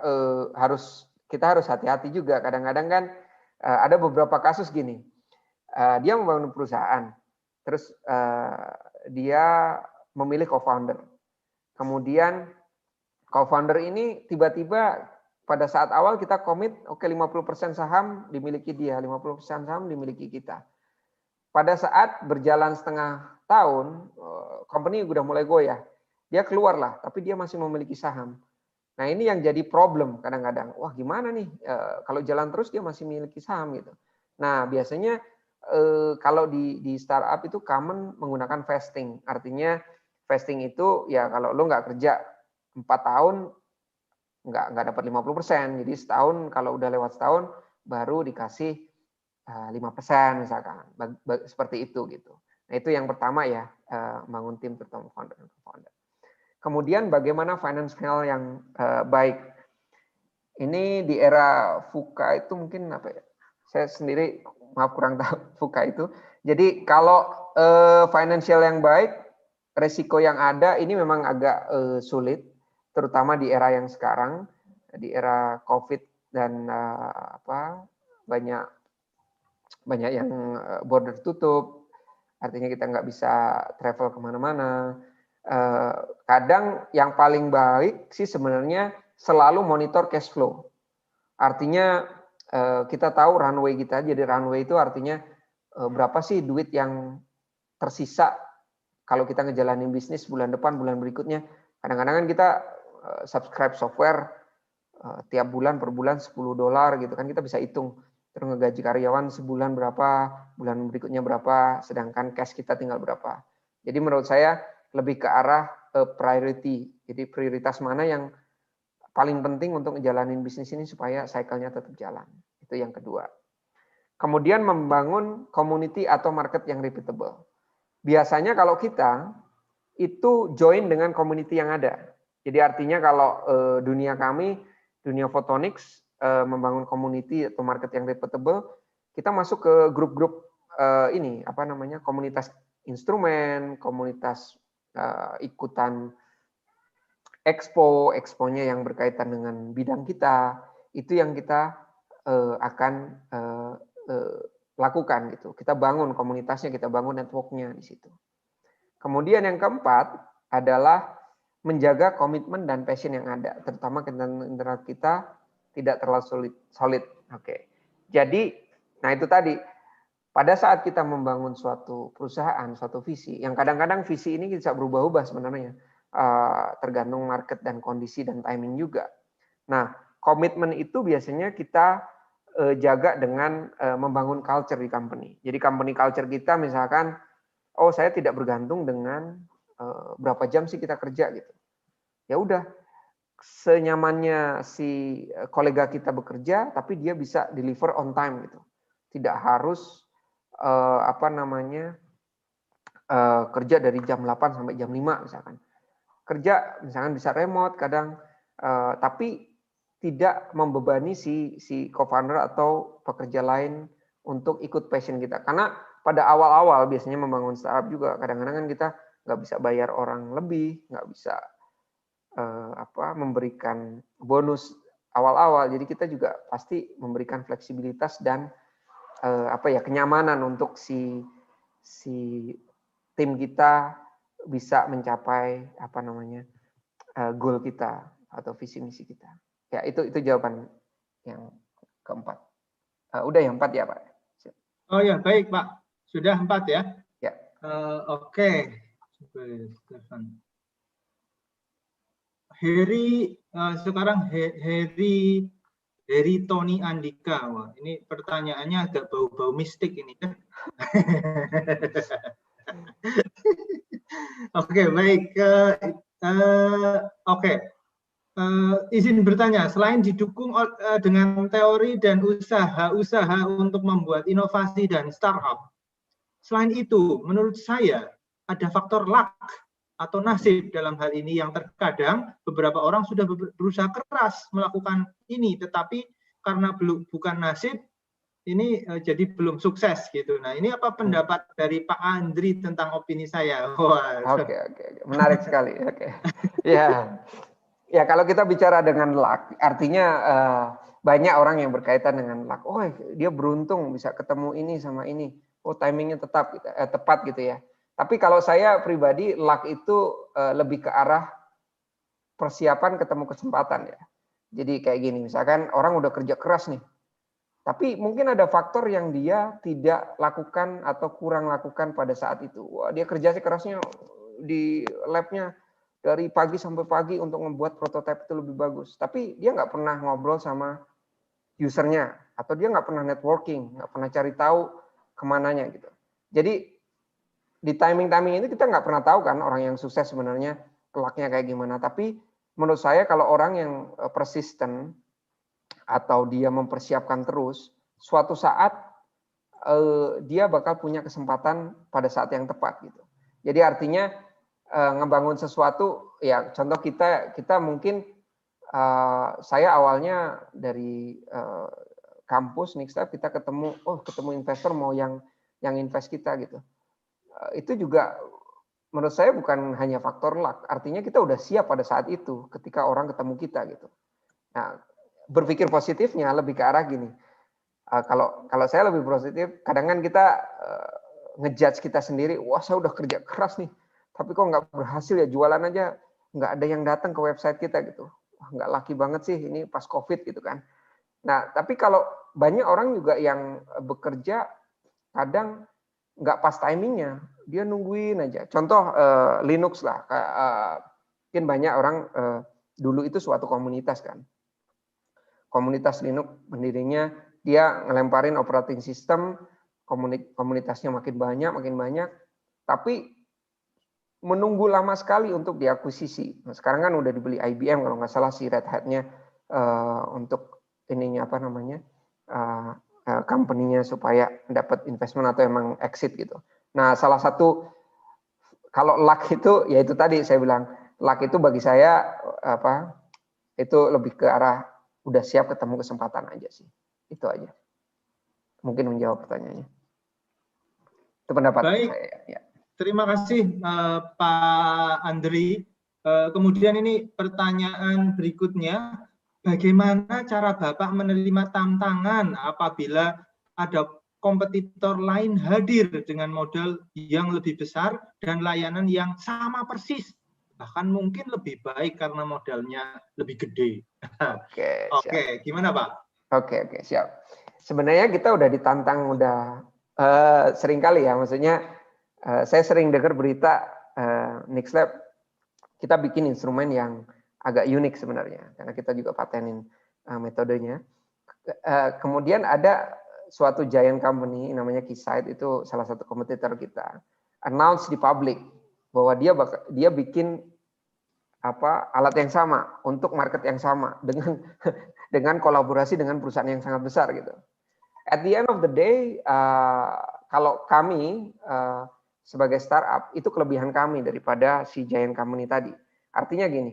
kita harus hati-hati juga. Kadang-kadang kan ada beberapa kasus gini. Dia membangun perusahaan, terus dia memilih co-founder. Kemudian co-founder ini tiba-tiba pada saat awal kita komit, 50% saham dimiliki dia, 50% saham dimiliki kita. Pada saat berjalan setengah tahun, company udah mulai goyah. Dia keluar lah, tapi dia masih memiliki saham. Nah, ini yang jadi problem kadang-kadang. Wah, gimana nih kalau jalan terus dia masih memiliki saham gitu. Nah, biasanya kalau di startup itu common menggunakan vesting. Artinya vesting itu ya kalau lo nggak kerja 4 tahun nggak dapat 50%. Jadi setahun kalau udah lewat setahun baru dikasih 5% misalkan. Seperti itu gitu. Nah, itu yang pertama ya, bangun tim terutama founder dan co-founder. Kemudian bagaimana financial yang baik. Ini di era VUCA itu mungkin Saya sendiri maaf kurang tahu FUKA itu. Jadi kalau financial yang baik, resiko yang ada ini memang agak sulit, terutama di era yang sekarang, di era COVID dan banyak yang border tutup, artinya kita nggak bisa travel kemana-mana. Kadang yang paling baik sih sebenarnya selalu monitor cash flow. Artinya kita tahu runway kita, jadi runway itu artinya berapa sih duit yang tersisa kalau kita ngejalanin bisnis bulan depan, bulan berikutnya. Kadang-kadang kan kita subscribe software tiap bulan per bulan $10 gitu kan, kita bisa hitung. Terus ngegaji karyawan sebulan berapa, bulan berikutnya berapa, sedangkan cash kita tinggal berapa. Jadi menurut saya lebih ke arah priority. Jadi prioritas mana yang paling penting untuk ngejalanin bisnis ini supaya cycle-nya tetap jalan. Itu yang kedua. Kemudian membangun community atau market yang repeatable. Biasanya kalau kita itu join dengan community yang ada. Jadi artinya kalau dunia kami, dunia photonics, membangun community atau market yang repeatable, kita masuk ke grup-grup komunitas instrumen, komunitas ikutan exponya yang berkaitan dengan bidang kita, itu yang kita akan lakukan gitu. Kita bangun komunitasnya, kita bangun networknya di situ. Kemudian yang keempat adalah menjaga komitmen dan passion yang ada, terutama internal kita tidak terlalu solid. Oke. Jadi, nah itu tadi pada saat kita membangun suatu perusahaan, suatu visi, yang kadang-kadang visi ini bisa berubah-ubah sebenarnya, tergantung market dan kondisi dan timing juga. Nah, komitmen itu biasanya kita jaga dengan membangun culture di company. Jadi company culture kita misalkan, oh saya tidak bergantung dengan berapa jam sih kita kerja gitu. Ya udah, senyamannya si kolega kita bekerja, tapi dia bisa deliver on time gitu. Tidak harus kerja dari jam 8 sampai jam 5 misalkan. Kerja misalkan bisa remote kadang, tapi tidak membebani si co-founder atau pekerja lain untuk ikut passion kita. Karena pada awal-awal biasanya membangun startup juga kadang-kadang kan kita nggak bisa bayar orang lebih, nggak bisa memberikan bonus awal-awal. Jadi kita juga pasti memberikan fleksibilitas dan kenyamanan untuk si tim kita bisa mencapai goal kita atau visi misi kita. Ya itu jawaban yang keempat. Udah yang 4 ya Pak? Oh ya baik Pak, sudah 4 ya? Ya. Oke. Sekarang Heri Tony Andika. Wah, ini pertanyaannya agak bau-bau mistik ini kan. Oke, baik. Izin bertanya, selain didukung dengan teori dan usaha untuk membuat inovasi dan startup, selain itu, menurut saya ada faktor luck atau nasib dalam hal ini yang terkadang beberapa orang sudah berusaha keras melakukan ini, tetapi karena bukan nasib, ini jadi belum sukses gitu. Nah, ini apa pendapat dari Pak Andri tentang opini saya? Oke. Menarik sekali. Oke. Ya, kalau kita bicara dengan luck, artinya banyak orang yang berkaitan dengan luck. Oh, dia beruntung bisa ketemu ini sama ini. Oh, timingnya tepat gitu ya. Tapi kalau saya pribadi, luck itu lebih ke arah persiapan ketemu kesempatan ya. Jadi kayak gini, misalkan orang udah kerja keras nih, tapi mungkin ada faktor yang dia tidak lakukan atau kurang lakukan pada saat itu. Wah, dia kerja kerasnya di labnya dari pagi sampai pagi untuk membuat prototipe itu lebih bagus. Tapi dia nggak pernah ngobrol sama usernya, atau dia nggak pernah networking, nggak pernah cari tahu kemananya gitu. Jadi di timing ini kita nggak pernah tahu kan orang yang sukses sebenarnya lucknya kayak gimana. Tapi menurut saya kalau orang yang persisten atau dia mempersiapkan terus, suatu saat dia bakal punya kesempatan pada saat yang tepat gitu. Jadi artinya ngebangun sesuatu, ya contoh kita mungkin saya awalnya dari kampus Nixlab kita ketemu investor mau yang invest kita gitu. Itu juga menurut saya bukan hanya faktor luck, artinya kita udah siap pada saat itu ketika orang ketemu kita gitu. Nah, berpikir positifnya lebih ke arah gini. Kalau saya lebih positif, kadang kan kita ngejudge kita sendiri, wah saya udah kerja keras nih, tapi kok nggak berhasil ya, jualan aja nggak ada yang datang ke website kita gitu. Wah, nggak laki banget sih ini pas COVID gitu kan. Nah, tapi kalau banyak orang juga yang bekerja kadang nggak pas timingnya, dia nungguin aja. Contoh Linux lah, mungkin banyak orang dulu itu suatu komunitas kan. Komunitas Linux pendirinya dia ngelemparin operating system, komunitasnya makin banyak, tapi menunggu lama sekali untuk diakuisisi. Nah, sekarang kan udah dibeli IBM kalau nggak salah si Red Hat-nya untuk ininya apa namanya company-nya supaya dapat investment atau emang exit gitu. Nah, salah satu kalau luck itu ya itu tadi saya bilang luck itu bagi saya itu lebih ke arah udah siap ketemu kesempatan aja sih. Itu aja. Mungkin menjawab pertanyaannya. Itu pendapat saya. Ya. Terima kasih Pak Andri. Kemudian ini pertanyaan berikutnya, bagaimana cara Bapak menerima tantangan apabila ada kompetitor lain hadir dengan modal yang lebih besar dan layanan yang sama persis, bahkan mungkin lebih baik karena modalnya lebih gede. Oke, gimana Pak? Oke, siap. Sebenarnya kita udah ditantang sering kali ya, maksudnya saya sering dengar berita Nixlab kita bikin instrumen yang agak unik sebenarnya karena kita juga patenin metodenya. Kemudian ada suatu giant company namanya Keysight, itu salah satu kompetitor kita, announce di publik bahwa dia bikin alat yang sama untuk market yang sama dengan kolaborasi dengan perusahaan yang sangat besar gitu. At the end of the day, kalau kami sebagai startup itu kelebihan kami daripada si giant company tadi. Artinya gini,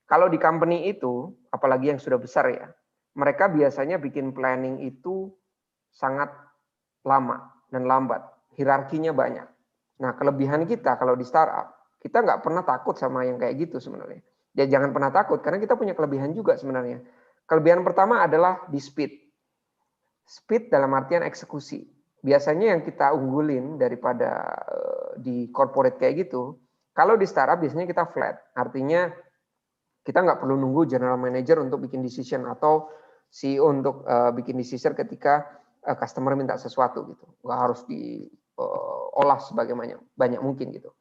kalau di company itu, apalagi yang sudah besar ya, mereka biasanya bikin planning itu sangat lama dan lambat, hierarkinya banyak. Nah, kelebihan kita kalau di startup, kita nggak pernah takut sama yang kayak gitu sebenarnya. Ya jangan pernah takut, karena kita punya kelebihan juga sebenarnya. Kelebihan pertama adalah di speed. Speed dalam artian eksekusi. Biasanya yang kita unggulin daripada di corporate kayak gitu, kalau di startup biasanya kita flat. Artinya kita nggak perlu nunggu general manager untuk bikin decision atau CEO untuk bikin decision ketika customer minta sesuatu gitu. Nggak harus diolah sebagaimana banyak mungkin gitu.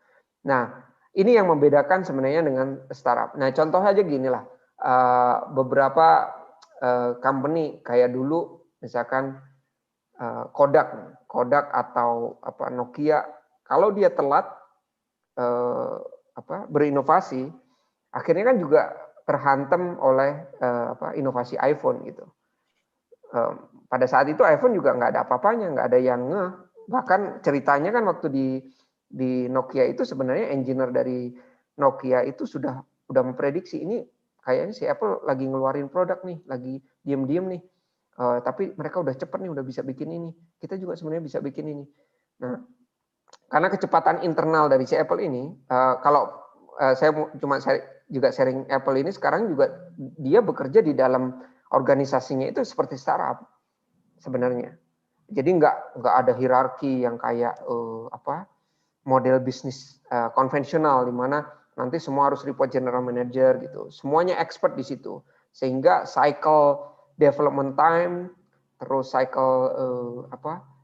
Nah, ini yang membedakan sebenarnya dengan startup. Nah, contoh aja gini lah, beberapa company kayak dulu misalkan Kodak atau Nokia, kalau dia telat berinovasi, akhirnya kan juga terhantam oleh inovasi iPhone gitu. Pada saat itu iPhone juga nggak ada apa-apanya, nggak ada yang bahkan ceritanya kan waktu di Nokia itu sebenarnya engineer dari Nokia itu sudah memprediksi ini kayaknya si Apple lagi ngeluarin produk nih, lagi diem-diem nih. Tapi mereka udah cepet nih, udah bisa bikin ini. Kita juga sebenarnya bisa bikin ini. Nah, karena kecepatan internal dari si Apple ini, kalau saya cuma juga sharing Apple ini sekarang juga dia bekerja di dalam organisasinya itu seperti startup sebenarnya. Jadi nggak ada hierarki yang kayak model bisnis konvensional di mana nanti semua harus report general manager gitu. Semuanya expert di situ. Sehingga cycle development time terus cycle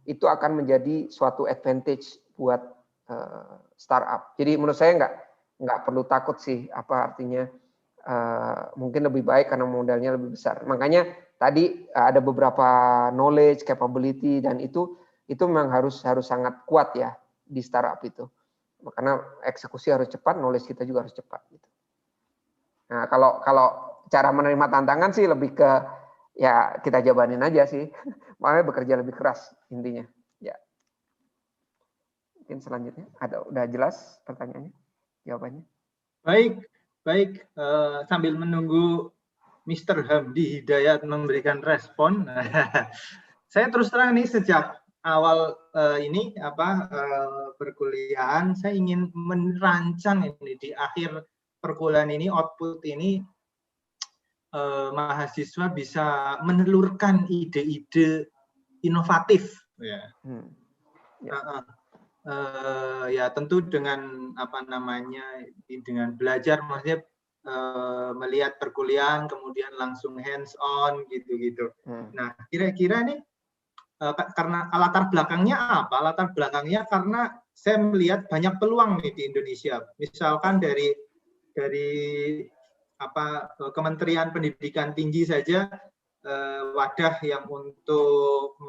itu akan menjadi suatu advantage buat startup. Jadi menurut saya nggak perlu takut sih artinya mungkin lebih baik karena modalnya lebih besar. Makanya tadi ada beberapa knowledge, capability dan itu memang harus sangat kuat ya di startup itu. Karena eksekusi harus cepat, knowledge kita juga harus cepat gitu. Nah, kalau cara menerima tantangan sih lebih ke ya kita jabanin aja sih. Makanya bekerja lebih keras intinya. Ya. Mungkin selanjutnya udah jelas pertanyaannya, jawabannya. Baik. Sambil menunggu Mr. Hamdi Hidayat memberikan respon. Saya terus terang nih sejak awal ini perkuliahan saya ingin merancang ini di akhir perkuliahan ini, output ini mahasiswa bisa menelurkan ide-ide inovatif ya. Ya tentu dengan dengan belajar, maksudnya melihat perkuliahan kemudian langsung hands on gitu. Nah, kira-kira nih karena latar belakangnya apa? Latar belakangnya karena saya melihat banyak peluang nih di Indonesia. Misalkan dari Kementerian Pendidikan Tinggi saja wadah yang untuk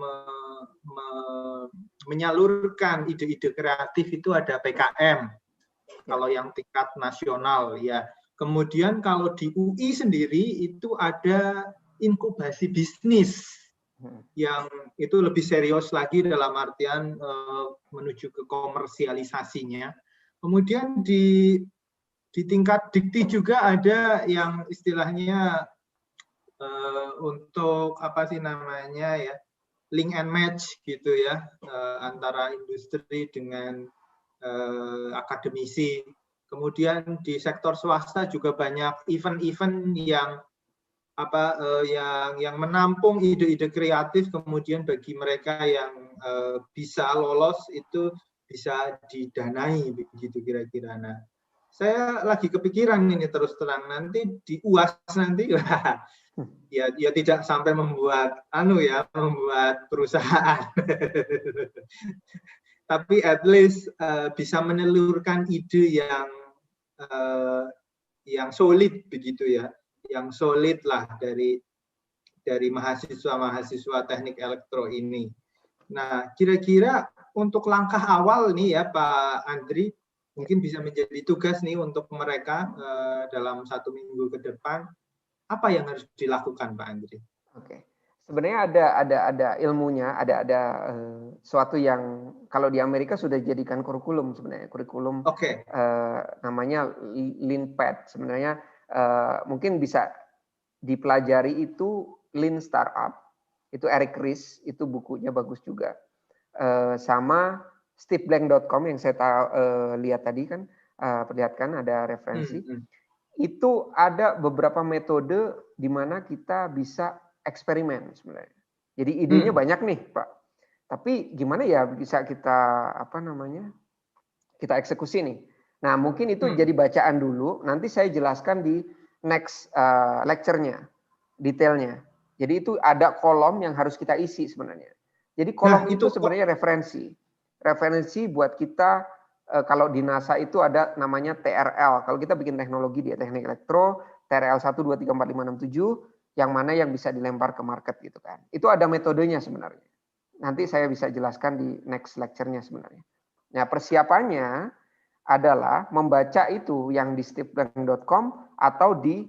menyalurkan ide-ide kreatif itu ada PKM. Kalau yang tingkat nasional ya. Kemudian kalau di UI sendiri itu ada inkubasi bisnis yang itu lebih serius lagi dalam artian menuju ke komersialisasinya. Kemudian di tingkat dikti juga ada yang istilahnya untuk link and match gitu ya, antara industri dengan akademisi. Kemudian di sektor swasta juga banyak event-event yang yang menampung ide-ide kreatif, kemudian bagi mereka yang bisa lolos itu bisa didanai begitu kira-kira. Nah, saya lagi kepikiran ini terus terang nanti di UAS nanti ya tidak sampai membuat membuat perusahaan. Tapi at least bisa menelurkan ide yang solid begitu ya, yang solid lah dari mahasiswa teknik elektro ini. Nah, kira-kira untuk langkah awal nih ya Pak Andri, mungkin bisa menjadi tugas nih untuk mereka dalam 1 minggu ke depan, apa yang harus dilakukan Pak Andri? Oke. Sebenarnya ada ilmunya, ada suatu yang kalau di Amerika sudah dijadikan kurikulum sebenarnya, kurikulum namanya Leanpad. Sebenarnya mungkin bisa dipelajari itu Lean Startup, itu Eric Ries, itu bukunya bagus juga. Sama stepblank.com yang saya lihat tadi kan, perlihatkan ada referensi. Itu ada beberapa metode di mana kita bisa eksperimen sebenarnya. Jadi idenya banyak nih, Pak. Tapi gimana ya bisa kita kita eksekusi nih. Nah, mungkin itu jadi bacaan dulu, nanti saya jelaskan di next lecture-nya, detailnya. Jadi itu ada kolom yang harus kita isi sebenarnya. Jadi kolom itu sebenarnya referensi. Referensi buat kita, kalau di NASA itu ada namanya TRL. Kalau kita bikin teknologi di teknik elektro, TRL 1, 2, 3, 4, 5, 6, 7, yang mana yang bisa dilempar ke market gitu kan. Itu ada metodenya sebenarnya. Nanti saya bisa jelaskan di next lecture-nya sebenarnya. Nah, persiapannya adalah membaca itu yang di stepblank.com atau di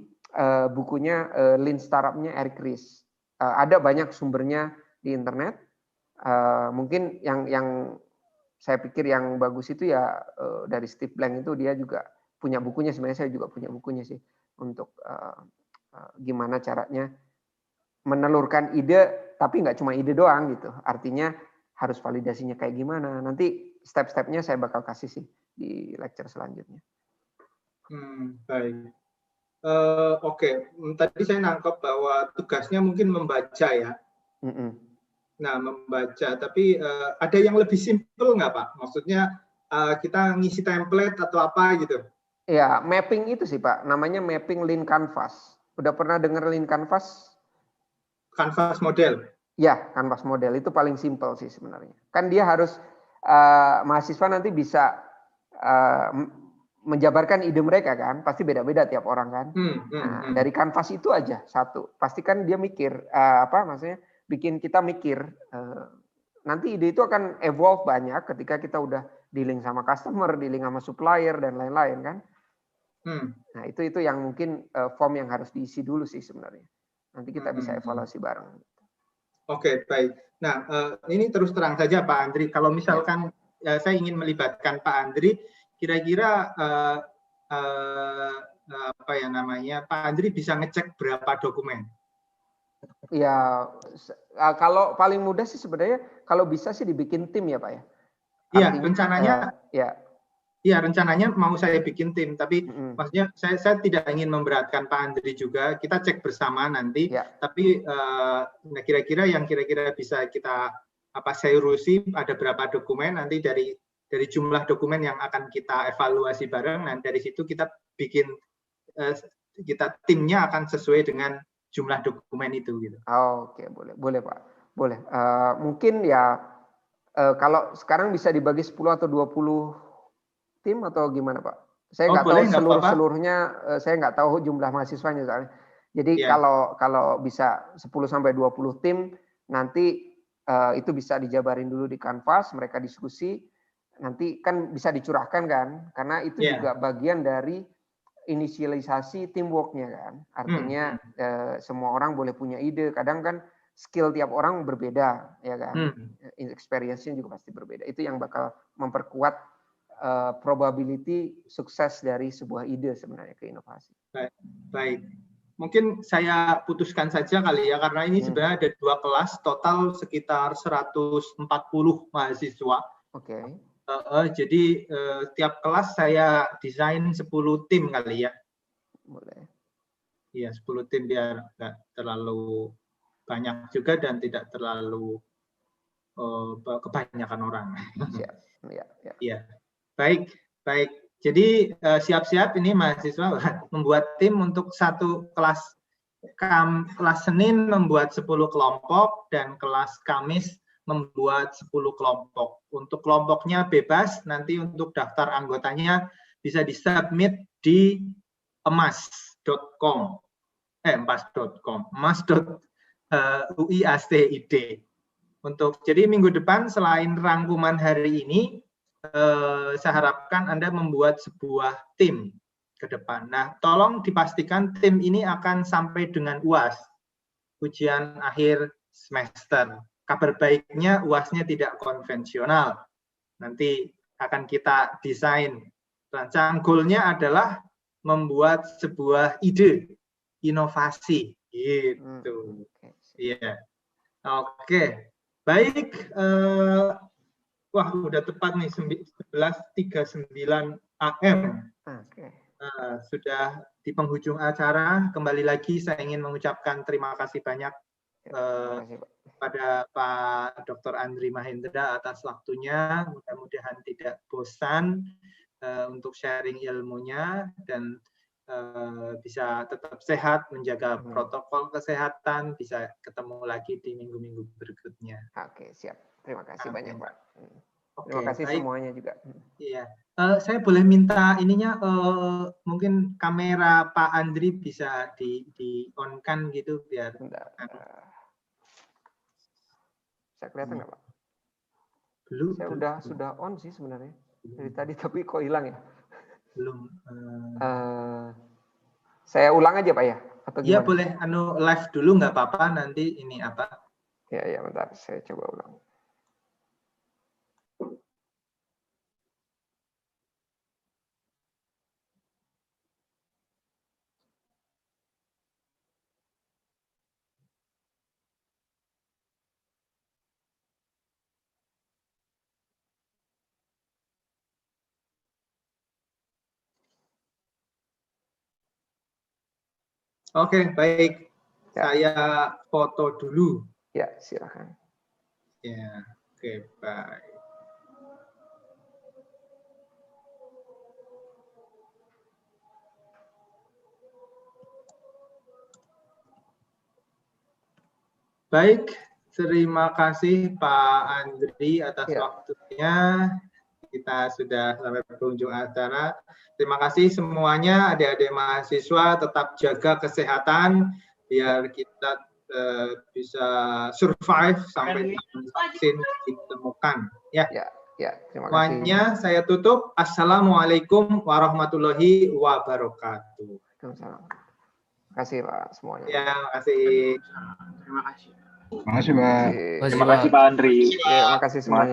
bukunya Lean Startup-nya Eric Ries. Ada banyak sumbernya di internet. Mungkin yang saya pikir yang bagus itu ya dari Steve Blank itu, dia juga punya bukunya. Sebenarnya saya juga punya bukunya sih untuk gimana caranya menelurkan ide, tapi nggak cuma ide doang gitu. Artinya harus validasinya kayak gimana. Nanti step-stepnya saya bakal kasih sih di lecture selanjutnya. Baik. Oke. Tadi saya nangkep bahwa tugasnya mungkin membaca ya. Nah, membaca. Tapi ada yang lebih simpel nggak Pak? Maksudnya kita ngisi template atau apa gitu? Ya, mapping itu sih Pak. Namanya mapping Lean Canvas. Udah pernah dengar Lean Canvas? Canvas model? Ya, Canvas model itu paling simpel sih sebenarnya. Kan dia harus mahasiswa nanti bisa menjabarkan ide mereka kan, pasti beda-beda tiap orang kan. Dari Canvas itu aja satu, pastikan dia mikir maksudnya bikin kita mikir. Nanti ide itu akan evolve banyak ketika kita udah dealing sama customer, dealing sama supplier dan lain-lain kan. Nah itu yang mungkin form yang harus diisi dulu sih sebenarnya. Nanti kita bisa evaluasi bareng. Oke, baik. Nah, ini terus terang saja Pak Andri, kalau misalkan saya ingin melibatkan Pak Andri, kira-kira apa ya namanya, Pak Andri bisa ngecek berapa dokumen? Ya, kalau paling mudah sih sebenarnya kalau bisa sih dibikin tim ya Pak ya. Iya, Artinya, rencananya ya. Iya, rencananya mau saya bikin tim, tapi maksudnya saya tidak ingin memberatkan Pak Andri juga. Kita cek bersama nanti. Ya. Tapi kira-kira yang kira-kira bisa kita seurusi ada berapa dokumen nanti dari jumlah dokumen yang akan kita evaluasi bareng. Nah dari situ kita bikin timnya akan sesuai dengan jumlah dokumen itu gitu. Oke, boleh Pak, boleh. Mungkin ya kalau sekarang bisa dibagi 10 atau 20 tim atau gimana Pak? Saya nggak tahu seluruhnya, saya nggak tahu jumlah mahasiswanya soalnya. Jadi kalau bisa 10 sampai 20 tim, nanti itu bisa dijabarin dulu di Canvas, mereka diskusi, nanti kan bisa dicurahkan kan, karena itu juga bagian dari inisialisasi teamwork-nya kan. Artinya semua orang boleh punya ide, kadang kan skill tiap orang berbeda, ya kan. Experience-nya juga pasti berbeda. Itu yang bakal memperkuat probability sukses dari sebuah ide sebenarnya ke inovasi. Baik. Mungkin saya putuskan saja kali ya, karena ini sebenarnya ada 2 kelas, total sekitar 140 mahasiswa. Oke. Jadi tiap kelas saya desain 10 tim kali ya. Boleh. Iya, 10 tim biar nggak terlalu banyak juga dan tidak terlalu kebanyakan orang. Siap. Iya. Baik. Jadi siap-siap ini mahasiswa membuat tim untuk satu kelas. Kelas Senin membuat 10 kelompok dan kelas Kamis membuat 10 kelompok. Untuk kelompoknya bebas, nanti untuk daftar anggotanya bisa disubmit di emas.com. emas.uiacid. Jadi minggu depan selain rangkuman hari ini, saya harapkan Anda membuat sebuah tim ke depan. Nah, tolong dipastikan tim ini akan sampai dengan UAS, ujian akhir semester. Kabar baiknya UAS-nya tidak konvensional. Nanti akan kita desain. Rancang goalnya adalah membuat sebuah ide, inovasi. Gitu. Iya. Oke. Baik. Wah, udah tepat nih 11.39 AM. Sudah di penghujung acara. Kembali lagi saya ingin mengucapkan terima kasih banyak pada Pak Dr. Andri Mahendra atas waktunya. Mudah-mudahan tidak bosan untuk sharing ilmunya dan bisa tetap sehat, menjaga protokol kesehatan, bisa ketemu lagi di minggu-minggu berikutnya. Oke, siap. Terima kasih banyak, Pak. Terima kasih semuanya juga. Iya. Saya boleh minta ininya, mungkin kamera Pak Andri bisa di-on-kan gitu biar. Saya kelihatan nggak Pak? Belum. Saya sudah on sih sebenarnya dari tadi, tapi kok hilang ya? Belum. Saya ulang aja Pak ya? Atau gimana? Iya boleh, live dulu nggak apa-apa, nanti ini apa? Ya, bentar, saya coba ulang. Oke, baik. Saya foto dulu. Ya, silakan. Ya, oke, baik. Baik, terima kasih Pak Andri atas waktunya. Kita sudah sampai penghujung acara. Terima kasih semuanya, adik-adik mahasiswa, tetap jaga kesehatan biar kita bisa survive sampai vaksin ditemukan. Ya, terima kasih. Semuanya saya tutup. Assalamualaikum warahmatullahi wabarakatuh. Waalaikumsalam. Terima kasih Pak semuanya. Ya, terima kasih. Terima kasih. Terima kasih, Pak. Terima kasih Pak Andri. Terima kasih semuanya.